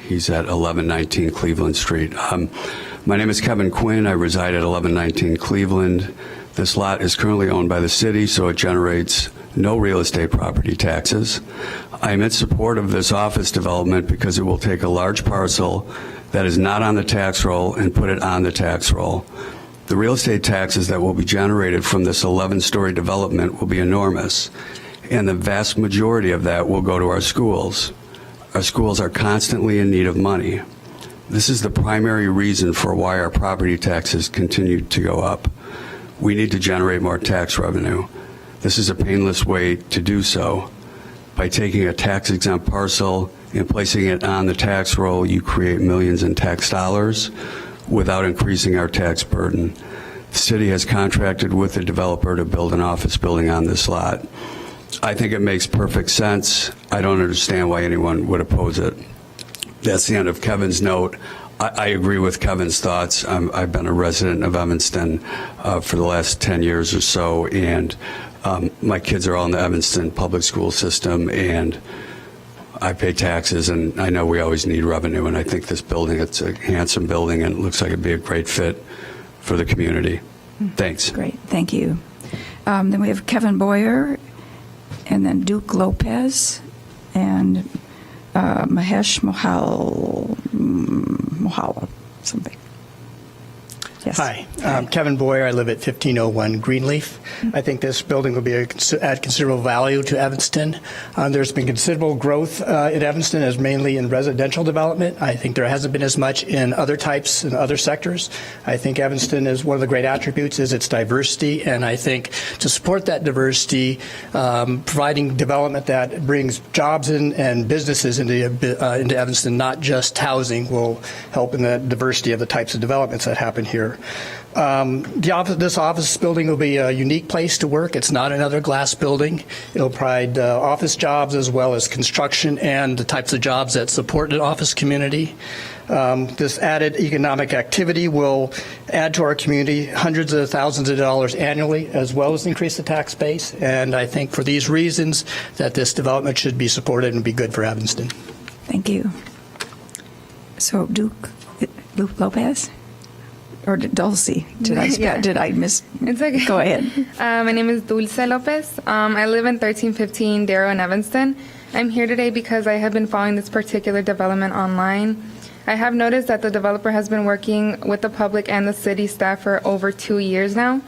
He's at 1119 Cleveland Street. My name is Kevin Quinn. I reside at 1119 Cleveland. This lot is currently owned by the city, so it generates no real estate property taxes. I am in support of this office development because it will take a large parcel that is not on the tax roll and put it on the tax roll. The real estate taxes that will be generated from this 11-story development will be enormous, and the vast majority of that will go to our schools. Our schools are constantly in need of money. This is the primary reason for why our property taxes continue to go up. We need to generate more tax revenue. This is a painless way to do so. By taking a tax-exempt parcel and placing it on the tax roll, you create millions in tax dollars without increasing our tax burden. The city has contracted with the developer to build an office building on this lot. I think it makes perfect sense. I don't understand why anyone would oppose it. That's the end of Kevin's note. I agree with Kevin's thoughts. I've been a resident of Evanston for the last 10 years or so, and my kids are all in the Evanston public school system, and I pay taxes, and I know we always need revenue, and I think this building, it's a handsome building, and it looks like it'd be a great fit for the community. Thanks. Great, thank you. Then we have Kevin Boyer, and then Duke Lopez, and Mahesh Mohala, something. Yes. Hi, I'm Kevin Boyer. I live at 1501 Greenleaf. I think this building will add considerable value to Evanston. There's been considerable growth in Evanston, as mainly in residential development. I think there hasn't been as much in other types and other sectors. I think Evanston is one of the great attributes is its diversity, and I think to support that diversity, providing development that brings jobs in and businesses into Evanston, not just housing, will help in the diversity of the types of developments that happen here. This office building will be a unique place to work. It's not another glass building. It'll provide office jobs as well as construction and the types of jobs that support an office community. This added economic activity will add to our community hundreds of thousands of dollars annually, as well as increase the tax base. And I think for these reasons that this development should be supported and be good for Evanston. Thank you. So Duke Lopez? Or Dulce? Did I miss? It's okay. Go ahead. My name is Dulce Lopez. I live in 1315 Darrow in Evanston. I'm here today because I have been following this particular development online. I have noticed that the developer has been working with the public and the city staff for over 2 years now.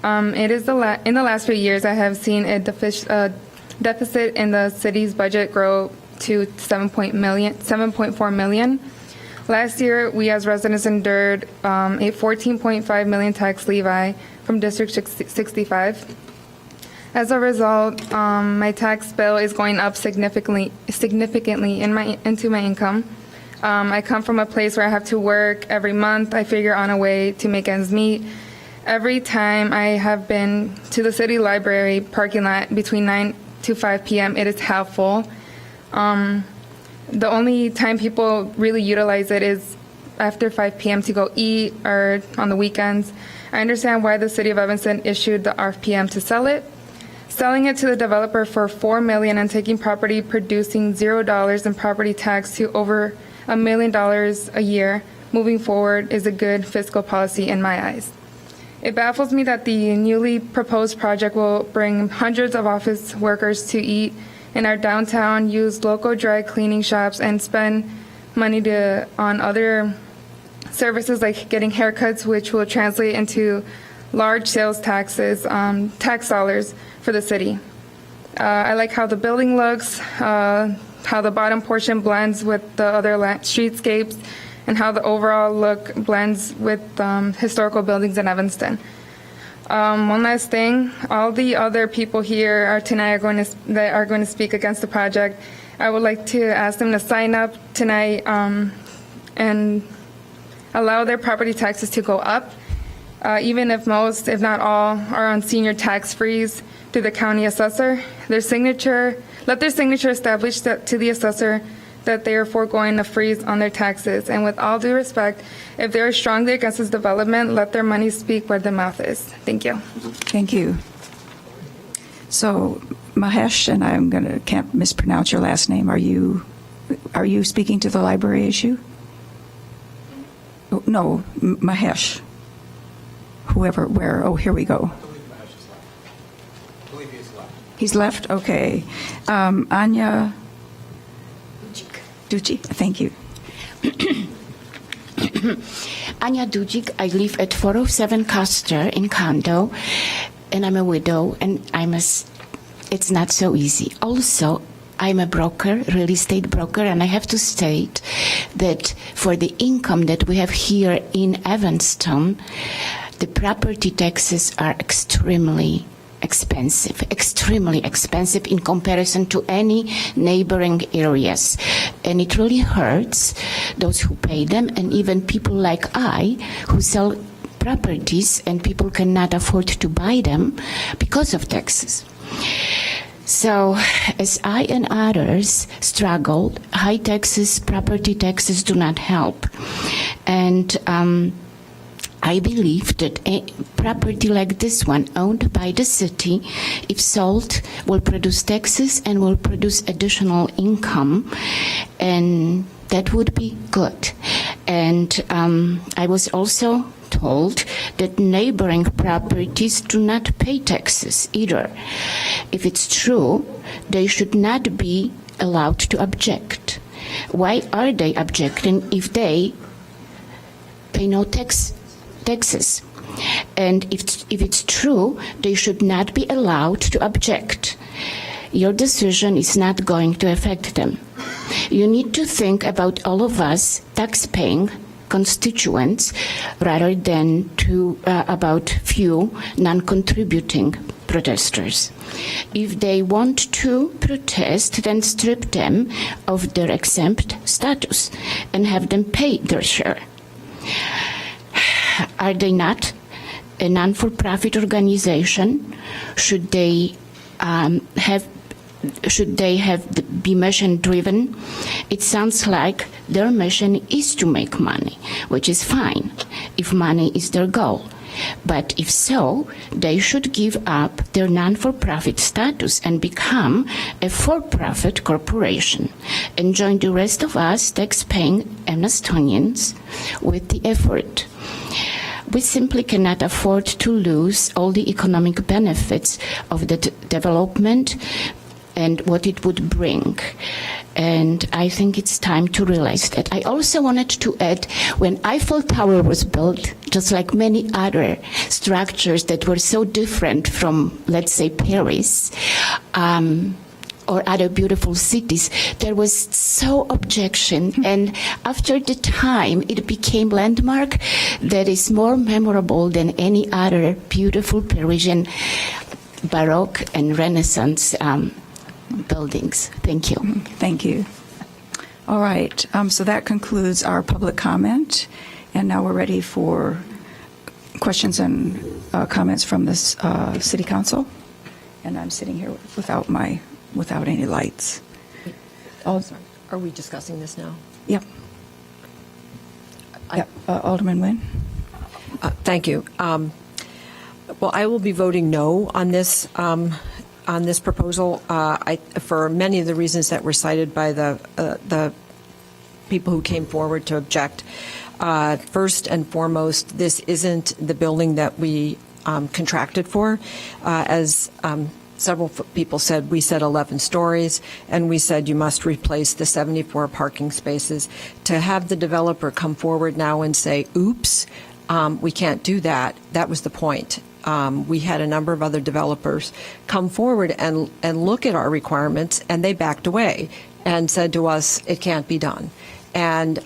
It is in the last few years I have seen a deficit in the city's budget grow to $7.4 million. Last year, we as residents endured a $14.5 million tax levy from District 65. As a result, my tax bill is going up significantly into my income. I come from a place where I have to work every month. I figure on a way to make ends meet. Every time I have been to the city library parking lot between 9 to 5 p.m., it is half full. The only time people really utilize it is after 5 p.m. to go eat or on the weekends. I understand why the city of Evanston issued the RFPM to sell it. Selling it to the developer for $4 million and taking property producing $0 in property tax to over $1 million a year moving forward is a good fiscal policy in my eyes. It baffles me that the newly proposed project will bring hundreds of office workers to eat in our downtown, use local dry cleaning shops, and spend money on other services like getting haircuts, which will translate into large sales taxes, tax dollars for the city. I like how the building looks, how the bottom portion blends with the other streetscapes, and how the overall look blends with historical buildings in Evanston. One last thing, all the other people here tonight are going to speak against the project. I would like to ask them to sign up tonight and allow their property taxes to go up, even if most, if not all, are on senior tax freeze through the county assessor. Let their signature establish that to the assessor that they are foregoing a freeze on their taxes. And with all due respect, if they are strongly against this development, let their money speak where the mouth is. Thank you. Thank you. So, Mahesh, and can't mispronounce your last name. Are you speaking to the library issue? Oh, no, Mahesh. Whoever, where? Oh, here we go. He's left. Okay. Anya Ducci. Thank you. Anya Dujic. I live at 407 Custer in condo, and I'm a widow, and it's not so easy. Also, I'm a broker, real estate broker, and I have to state that for the income that we have here in Evanston, the property taxes are extremely expensive in comparison to any neighboring areas. And it really hurts those who pay them, and even people like I who sell properties and people cannot afford to buy them because of taxes. So, as I and others struggled, high taxes, property taxes do not help. And I believe that a property like this one, owned by the city, if sold, will produce taxes and will produce additional income, and that would be good. And I was also told that neighboring properties do not pay taxes either. If it's true, they should not be allowed to object. Why are they objecting if they pay no taxes? And if it's true, they should not be allowed to object. Your decision is not going to affect them. You need to think about all of us tax-paying constituents rather than about few non-contributing protesters. If they want to protest, then strip them of their exempt status and have them pay their share. Are they not a non-for-profit organization? Should they be mission-driven? It sounds like their mission is to make money, which is fine if money is their goal. But if so, they should give up their non-for-profit status and become a for-profit corporation and join the rest of us tax-paying Evanstorians with the effort. We simply cannot afford to lose all the economic benefits of the development and what it would bring. And I think it's time to realize that. I also wanted to add, when Eiffel Tower was built, just like many other structures that were so different from, let's say, Paris, or other beautiful cities, there was so objection, and after the time it became landmark that is more memorable than any other beautiful Parisian Baroque and Renaissance buildings. Thank you. Thank you. All right, so that concludes our public comment, and now we're ready for questions and comments from this City Council. And I'm sitting here without any lights. Are we discussing this now? Yep. Alderman Nguyen. Thank you. Well, I will be voting no on this proposal for many of the reasons that were cited by the people who came forward to object. First and foremost, this isn't the building that we contracted for. As several people said, we said 11 stories, and we said you must replace the 74 parking spaces. To have the developer come forward now and say, oops, we can't do that, that was the point. We had a number of other developers come forward and look at our requirements, and they backed away and said to us, it can't be done. And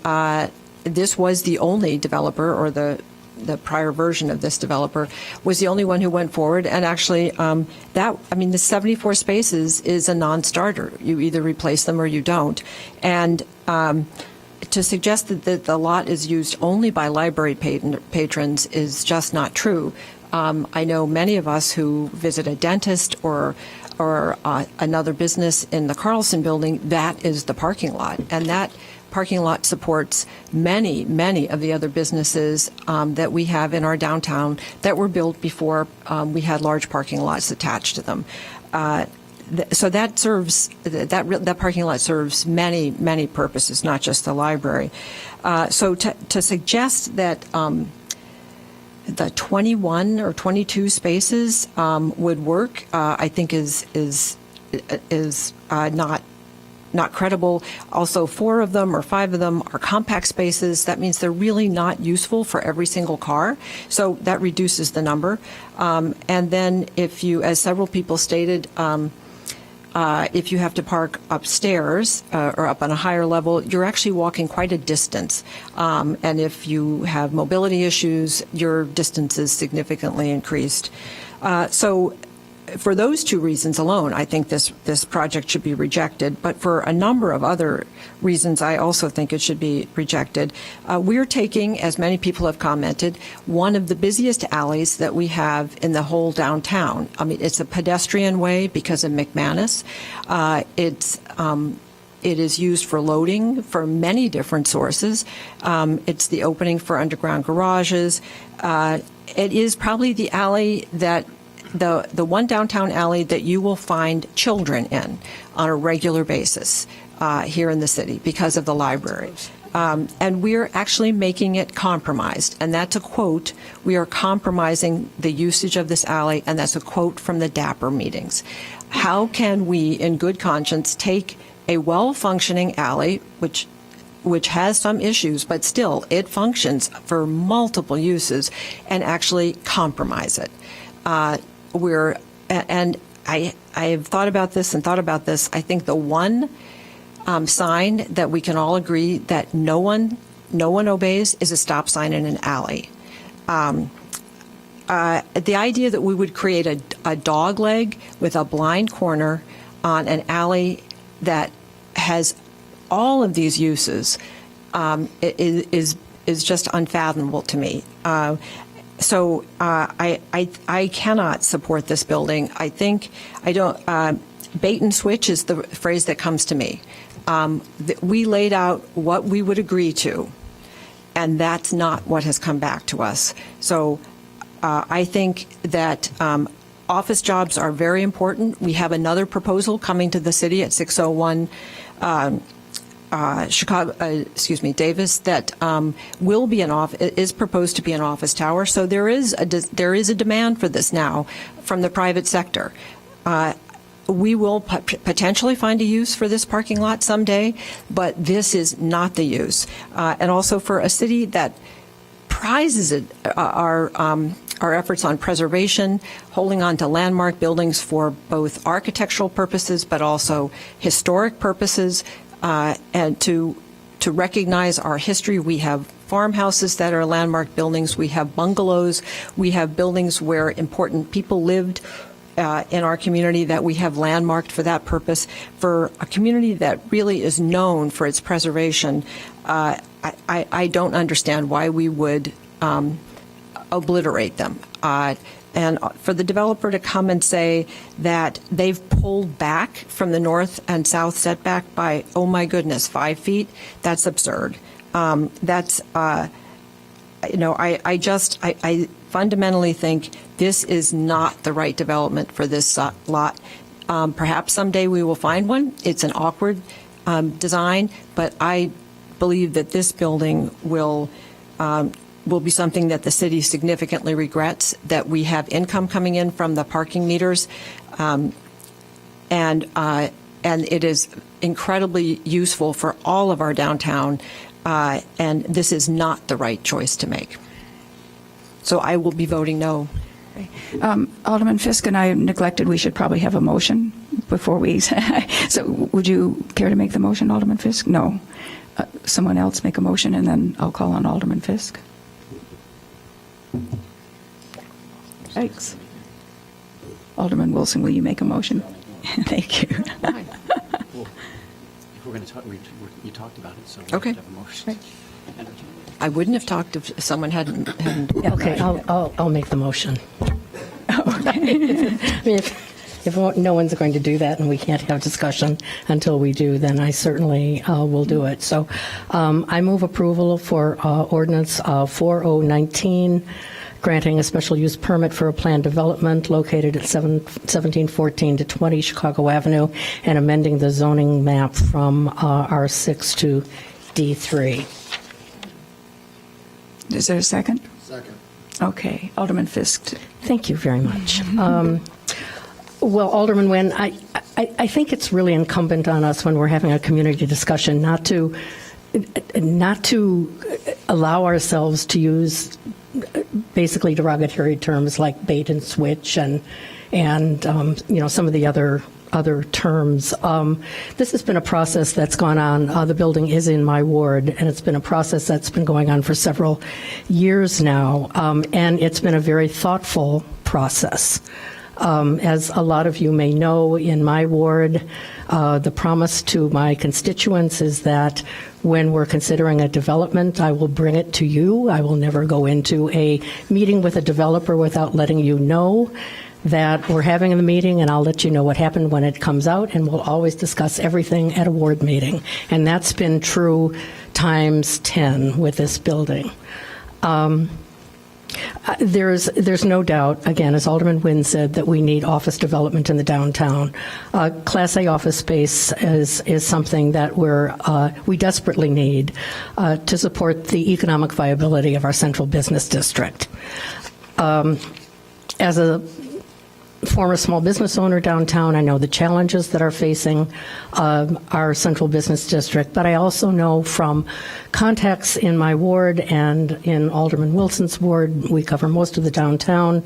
this was the only developer, or the prior version of this developer was the only one who went forward. And actually, the 74 spaces is a non-starter. You either replace them or you don't. And to suggest that the lot is used only by library patrons is just not true. I know many of us who visit a dentist or another business in the Carlson building. That is the parking lot, and that parking lot supports many of the other businesses that we have in our downtown that were built before we had large parking lots attached to them. So that serves that parking lot serves many purposes, not just the library. So to suggest that the 21 or 22 spaces would work, I think is not credible. Also, 4 of them or 5 of them are compact spaces. That means they're really not useful for every single car. So that reduces the number. And then if you, as several people stated, if you have to park upstairs or up on a higher level, you're actually walking quite a distance. And if you have mobility issues, your distance is significantly increased. So for those 2 reasons alone, I think this project should be rejected. But for a number of other reasons, I also think it should be rejected. We're taking, as many people have commented, one of the busiest alleys that we have in the whole downtown. I mean, it's a pedestrian way because of McManus. It is used for loading for many different sources. It's the opening for underground garages. It is probably the alley that the one downtown alley that you will find children in on a regular basis here in the city because of the library. And we're actually making it compromised. And that's a quote. We are compromising the usage of this alley, and that's a quote from the DAPR meetings. How can we, in good conscience, take a well-functioning alley, which has some issues, but still it functions for multiple uses, and actually compromise it? I have thought about this. I think the one sign that we can all agree that no one obeys is a stop sign in an alley. The idea that we would create a dog leg with a blind corner on an alley that has all of these uses is just unfathomable to me. So I cannot support this building. Bait and switch is the phrase that comes to me. We laid out what we would agree to, and that's not what has come back to us. So I think that office jobs are very important. We have another proposal coming to the city at 601 Davis that will be is proposed to be an office tower. So there is a demand for this now from the private sector. We will potentially find a use for this parking lot someday, but this is not the use. And also for a city that prizes our efforts on preservation, holding on to landmark buildings for both architectural purposes but also historic purposes, and to recognize our history. We have farmhouses that are landmark buildings. We have bungalows. We have buildings where important people lived in our community that we have landmarked for that purpose. For a community that really is known for its preservation, I don't understand why we would obliterate them. And for the developer to come and say that they've pulled back from the north and south setback by, oh my goodness, 5 feet, that's absurd. I fundamentally think this is not the right development for this lot. Perhaps someday we will find one. It's an awkward design, but I believe that this building will be something that the city significantly regrets, that we have income coming in from the parking meters, and it is incredibly useful for all of our downtown, and this is not the right choice to make. So I will be voting no. Alderman Fisk and I neglected we should probably have a motion before we, so would you care to make the motion, Alderman Fisk? No. Someone else make a motion, and then I'll call on Alderman Fisk. Thanks. Alderman Wilson, will you make a motion? Thank you. we're going to talk, you talked about it, so we Okay. have to have a motion. I wouldn't have talked if someone hadn't. Okay, I'll make the motion. I mean, if no one's going to do that and we can't have discussion until we do, then I certainly will do it. So I move approval for Ordinance 4019, granting a special use permit for a planned development located at 1714 to 20 Chicago Avenue and amending the zoning map from R6 to D3. Is there a second? Second. Okay, Alderman Fisk. Thank you very much. Well, Alderman Nguyen, I think it's really incumbent on us when we're having a community discussion not to allow ourselves to use basically derogatory terms like bait and switch and some of the other terms. This has been a process that's gone on. The building is in my ward, and it's been a process that's been going on for several years now, and it's been a very thoughtful process. As a lot of you may know, in my ward, the promise to my constituents is that when we're considering a development, I will bring it to you. I will never go into a meeting with a developer without letting you know that we're having a meeting, and I'll let you know what happened when it comes out, and we'll always discuss everything at a ward meeting. And that's been true times 10 with this building. There's no doubt, again, as Alderman Nguyen said, that we need office development in the downtown. Class A office space is something that we desperately need to support the economic viability of our central business district. As a former small business owner downtown, I know the challenges that are facing our central business district, but I also know from contacts in my ward and in Alderman Wilson's ward, we cover most of the downtown,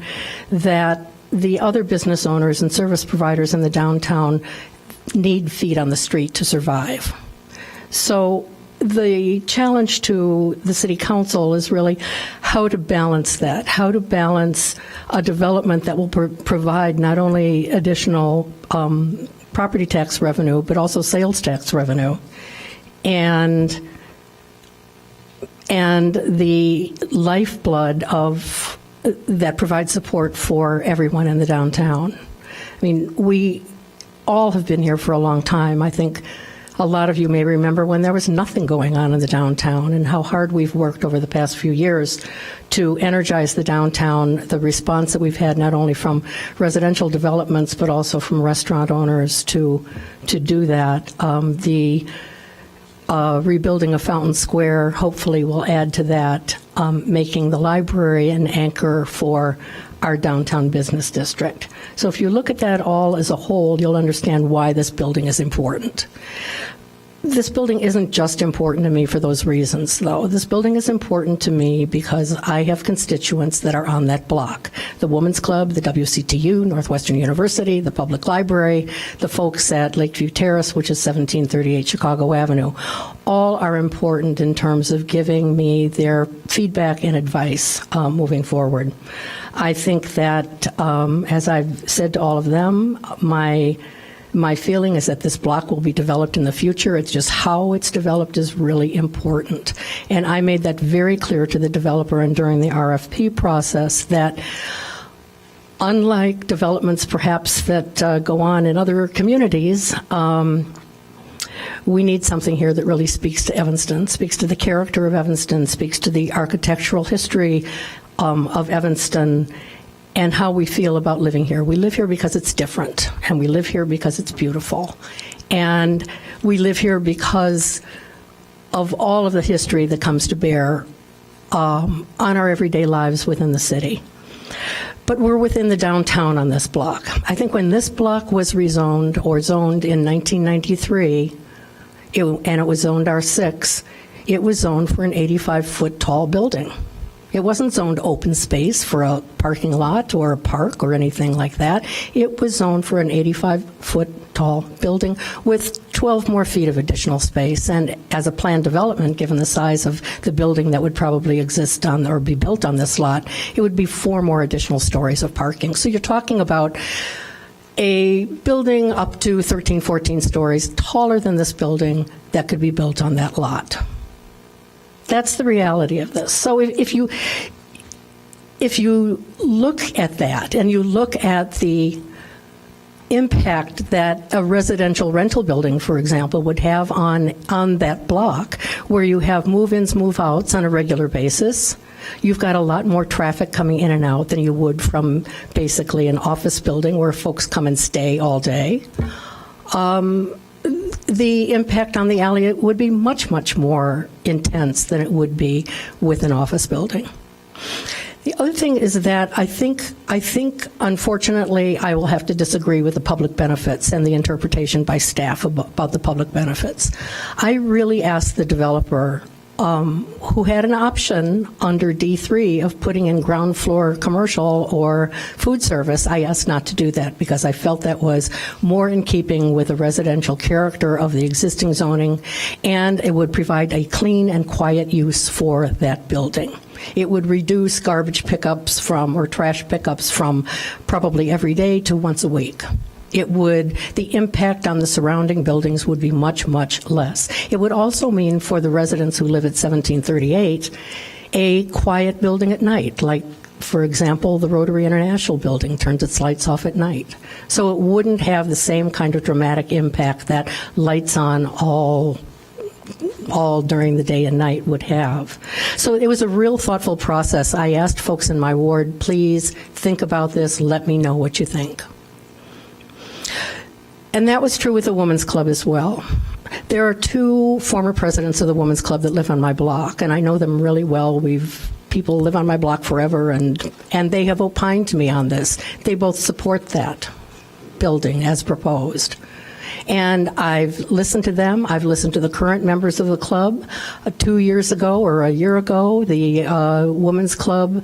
that the other business owners and service providers in the downtown need feet on the street to survive. So the challenge to the City Council is really how to balance that, how to balance a development that will provide not only additional property tax revenue, but also sales tax revenue, and the lifeblood of that provides support for everyone in the downtown. I mean, we all have been here for a long time. I think a lot of you may remember when there was nothing going on in the downtown and how hard we've worked over the past few years to energize the downtown, the response that we've had not only from residential developments but also from restaurant owners to do that. The rebuilding of Fountain Square hopefully will add to that, making the library an anchor for our downtown business district. So if you look at that all as a whole, you'll understand why this building is important. This building isn't just important to me for those reasons, though. This building is important to me because I have constituents that are on that block. The Women's Club, the WCTU, Northwestern University, the Public Library, the folks at Lakeview Terrace, which is 1738 Chicago Avenue. All are important in terms of giving me their feedback and advice moving forward. I think that, as I've said to all of them, my feeling is that this block will be developed in the future. It's just how it's developed is really important. And I made that very clear to the developer and during the RFP process that unlike developments perhaps that go on in other communities, we need something here that really speaks to Evanston, speaks to the character of Evanston, speaks to the architectural history of Evanston, and how we feel about living here. We live here because it's different, and we live here because it's beautiful. And we live here because of all of the history that comes to bear on our everyday lives within the city. But we're within the downtown on this block. I think when this block was rezoned or zoned in 1993, and it was zoned R6, it was zoned for an 85-foot tall building. It wasn't zoned open space for a parking lot or a park or anything like that. It was zoned for an 85-foot tall building with 12 more feet of additional space. And as a planned development, given the size of the building that would probably exist on or be built on this lot, it would be 4 more additional stories of parking. So you're talking about a building up to 13, 14 stories taller than this building that could be built on that lot. That's the reality of this. So if you look at that and you look at the impact that a residential rental building, for example, would have on that block, where you have move-ins, move-outs on a regular basis, you've got a lot more traffic coming in and out than you would from basically an office building where folks come and stay all day. The impact on the alley would be much, much more intense than it would be with an office building. The other thing is that I think, unfortunately, I will have to disagree with the public benefits and the interpretation by staff about the public benefits. I really asked the developer, who had an option under D3 of putting in ground floor commercial or food service. I asked not to do that because I felt that was more in keeping with the residential character of the existing zoning, and it would provide a clean and quiet use for that building. It would reduce garbage pickups or trash pickups from probably every day to once a week. The impact on the surrounding buildings would be much, much less. It would also mean for the residents who live at 1738, a quiet building at night, like, for example, the Rotary International building turns its lights off at night. So it wouldn't have the same kind of dramatic impact that lights on all during the day and night would have. So it was a real thoughtful process. I asked folks in my ward, please think about this, let me know what you think. And that was true with the Women's Club as well. There are two former presidents of the Women's Club that live on my block, and I know them really well. People live on my block forever, and they have opined to me on this. They both support that building as proposed. And I've listened to them. I've listened to the current members of the club. 2 years ago or a year ago, the Women's Club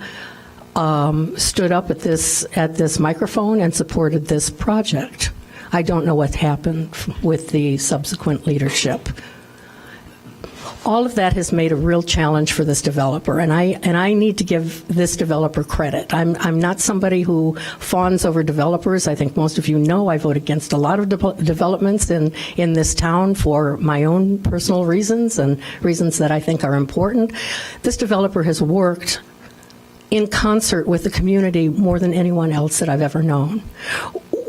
stood up at this microphone and supported this project. I don't know what happened with the subsequent leadership. All of that has made a real challenge for this developer, and I need to give this developer credit. I'm not somebody who fawns over developers. I think most of you know I vote against a lot of developments in this town for my own personal reasons and reasons that I think are important. This developer has worked in concert with the community more than anyone else that I've ever known.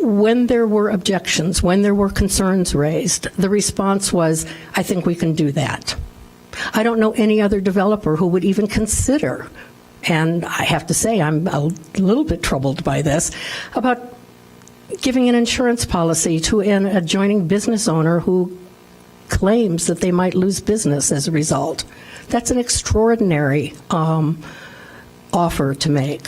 When there were objections, when there were concerns raised, the response was, I think we can do that. I don't know any other developer who would even consider, and I have to say I'm a little bit troubled by this, about giving an insurance policy to an adjoining business owner who claims that they might lose business as a result. That's an extraordinary offer to make.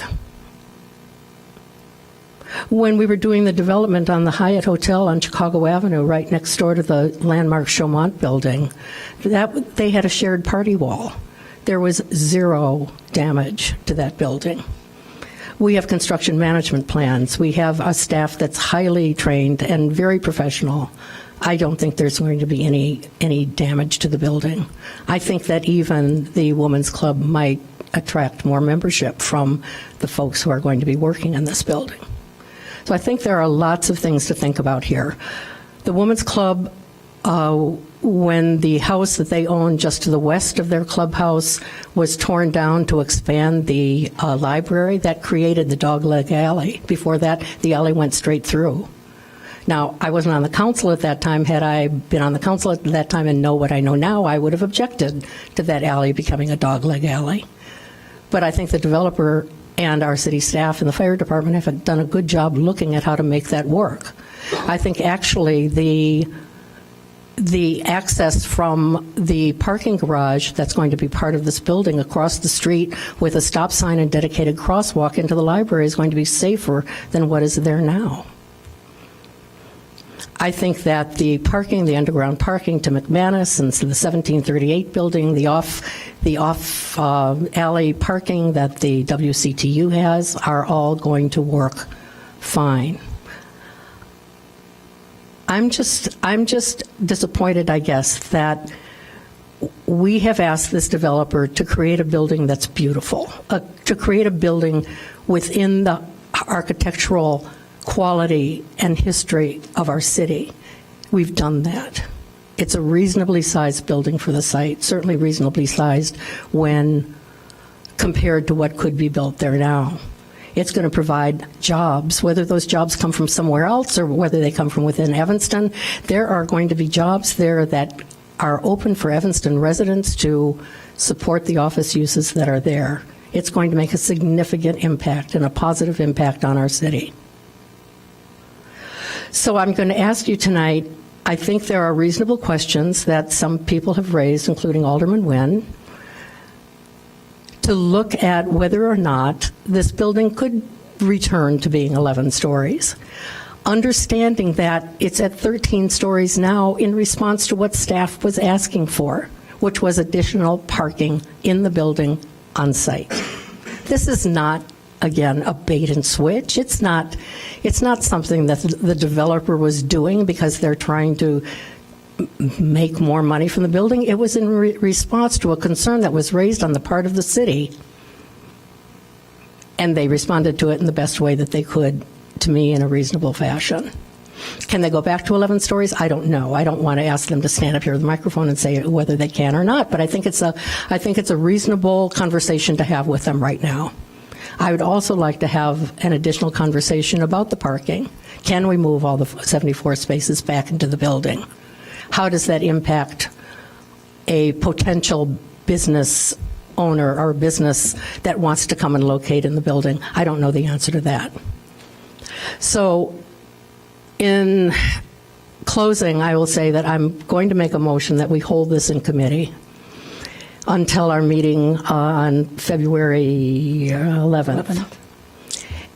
When we were doing the development on the Hyatt Hotel on Chicago Avenue, right next door to the landmark Chaumont building, they had a shared party wall. There was zero damage to that building. We have construction management plans. We have a staff that's highly trained and very professional. I don't think there's going to be any damage to the building. I think that even the Women's Club might attract more membership from the folks who are going to be working in this building. So I think there are lots of things to think about here. The Women's Club, when the house that they own just to the west of their clubhouse was torn down to expand the library, that created the dogleg alley. Before that, the alley went straight through. Now, I wasn't on the council at that time. Had I been on the council at that time and know what I know now, I would have objected to that alley becoming a dogleg alley. But I think the developer and our city staff and the fire department have done a good job looking at how to make that work. I think actually the access from the parking garage that's going to be part of this building across the street with a stop sign and dedicated crosswalk into the library is going to be safer than what is there now. I think that the underground parking to McManus and to the 1738 building, the off alley parking that the WCTU has are all going to work fine. I'm just disappointed, I guess, that we have asked this developer to create a building that's beautiful, to create a building within the architectural quality and history of our city, we've done that. It's a reasonably sized building for the site, certainly reasonably sized when compared to what could be built there now. It's going to provide jobs, whether those jobs come from somewhere else or whether they come from within Evanston. There are going to be jobs there that are open for Evanston residents to support the office uses that are there. It's going to make a significant impact and a positive impact on our city. So I'm going to ask you tonight, I think there are reasonable questions that some people have raised, including Alderman Nguyen, to look at whether or not this building could return to being 11 stories. Understanding that it's at 13 stories now in response to what staff was asking for, which was additional parking in the building on site. This is not, again, a bait and switch. It's not something that the developer was doing because they're trying to make more money from the building. It was in response to a concern that was raised on the part of the city, and they responded to it in the best way that they could, to me, in a reasonable fashion. Can they go back to 11 stories? I don't know. I don't want to ask them to stand up here with the microphone and say whether they can or not, but I think it's a reasonable conversation to have with them right now. I would also like to have an additional conversation about the parking. Can we move all the 74 spaces back into the building? How does that impact a potential business owner or business that wants to come and locate in the building? I don't know the answer to that. So in closing, I will say that I'm going to make a motion that we hold this in committee until our meeting on February 11th.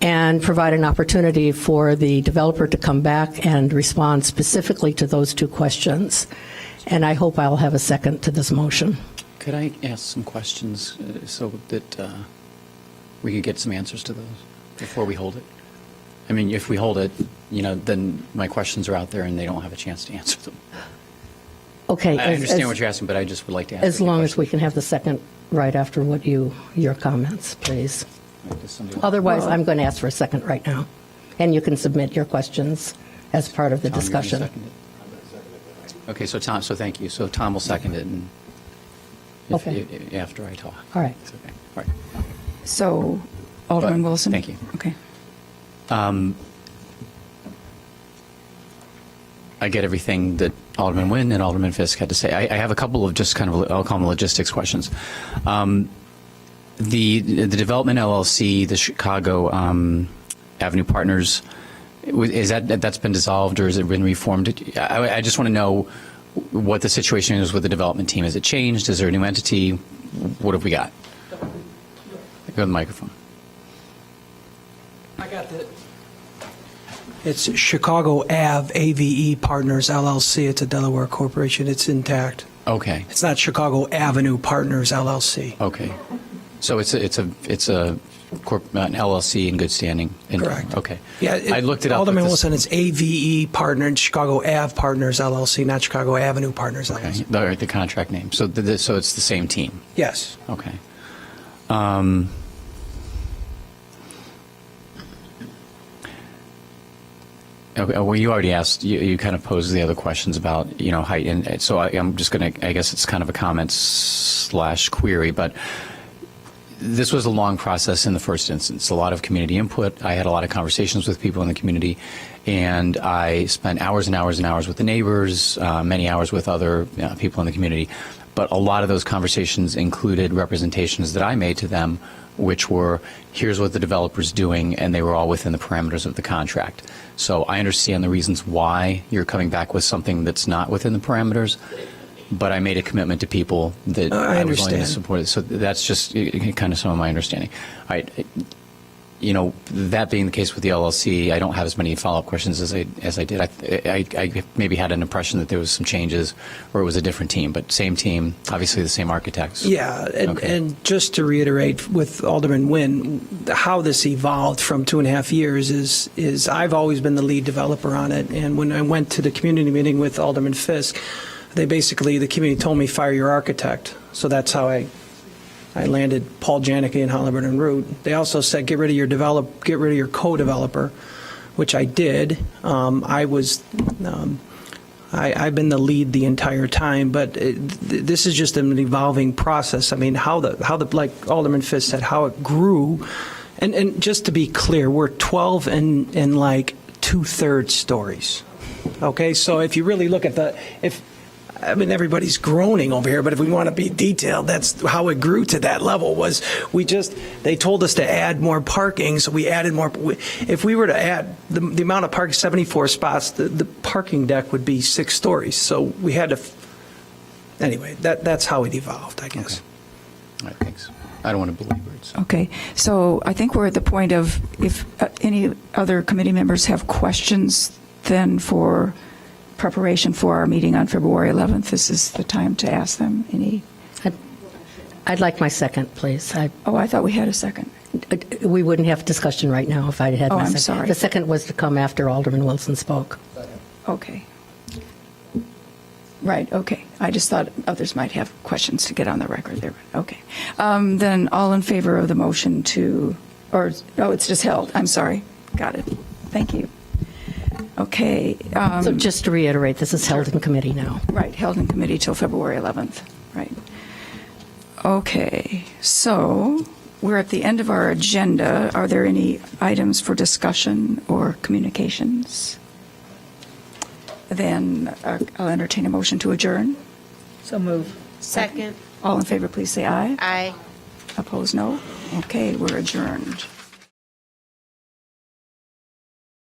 And provide an opportunity for the developer to come back and respond specifically to those two questions. And I hope I'll have a second to this motion. Could I ask some questions so that we could get some answers to those before we hold it? I mean, if we hold it, then my questions are out there and they don't have a chance to answer them. Okay. I understand what you're asking, but I just would like to ask. As long as we can have the second right after your comments, please. Otherwise, I'm going to ask for a second right now. And you can submit your questions as part of the Tom, discussion. you're gonna second it? Okay, so Tom, thank you. So Tom will second it and after I talk. All right. It's okay. All right. So, Alderman Wilson? Thank you. Okay. I get everything that Alderman Nguyen and Alderman Fisk had to say. I have a couple of just kind of, I'll call them logistics questions. The Development LLC, the Chicago Avenue Partners, is that's been dissolved or has it been reformed? I just want to know what the situation is with the development team. Has it changed? Is there a new entity? What have we got? Go to the microphone. I got that. It's Chicago AVE Partners LLC. It's a Delaware corporation. It's intact. Okay. It's not Chicago Avenue Partners LLC. Okay. So it's an LLC in good standing. Correct. Okay. Yeah, I looked it up. Alderman Wilson, it's AVE Partners, Chicago Ave Partners LLC, not Chicago Avenue Partners LLC. Okay. The contract name. So so it's the same team. Yes. Okay. Okay, well, you already asked, you kind of posed the other questions about, how, and so I'm just going to, I guess it's kind of a comment / query, but this was a long process in the first instance. A lot of community input. I had a lot of conversations with people in the community, and I spent hours and hours and hours with the neighbors, many hours with other people in the community. But a lot of those conversations included representations that I made to them, which were, here's what the developer's doing, and they were all within the parameters of the contract. So I understand the reasons why you're coming back with something that's not within the parameters, but I made a commitment to people that I was willing to support it. So that's just kind of some of my understanding. That being the case with the LLC, I don't have as many follow-up questions as I did. I maybe had an impression that there was some changes or it was a different team, but same team, obviously the same architects. Yeah, and just to reiterate with Alderman Nguyen, how this evolved from 2.5 years is I've always been the lead developer on it, and when I went to the community meeting with Alderman Fisk, the community told me, fire your architect. So that's how I landed Paul Janicki and Halliburton and Root. They also said get rid of your co-developer, which I did. I've been the lead the entire time, but this is just an evolving process. I mean, how the like Alderman Fisk said, how it grew, and just to be clear, we're 12 and like 2/3 stories. Okay, so if you really look at everybody's groaning over here, but if we want to be detailed, that's how it grew to that level. They told us to add more parking, so we added more. If we were to add the amount of parking, 74 spots, the parking deck would be 6 stories. So we had to. Anyway, that's how it evolved, I guess. Okay. All right, thanks. I don't want to belabor it. So. Okay, so I think we're at the point of if any other committee members have questions, then for preparation for our meeting on February 11th, this is the time to ask them. I'd like my second, please. I thought we had a second. We wouldn't have discussion right now if I'd had my second. I'm sorry. The second was to come after Alderman Wilson spoke. Okay. Right, okay. I just thought others might have questions to get on the record there. Okay. Then all in favor of the motion it's just held. I'm sorry. Got it. Thank you. Okay. So just to reiterate, this is held in committee now. Right, held in committee till February 11th. Right. Okay, so we're at the end of our agenda. Are there any items for discussion or communications? Then I'll entertain a motion to adjourn. So move. Second. All in favor, please say aye. Aye. Opposed, no? Okay, we're adjourned.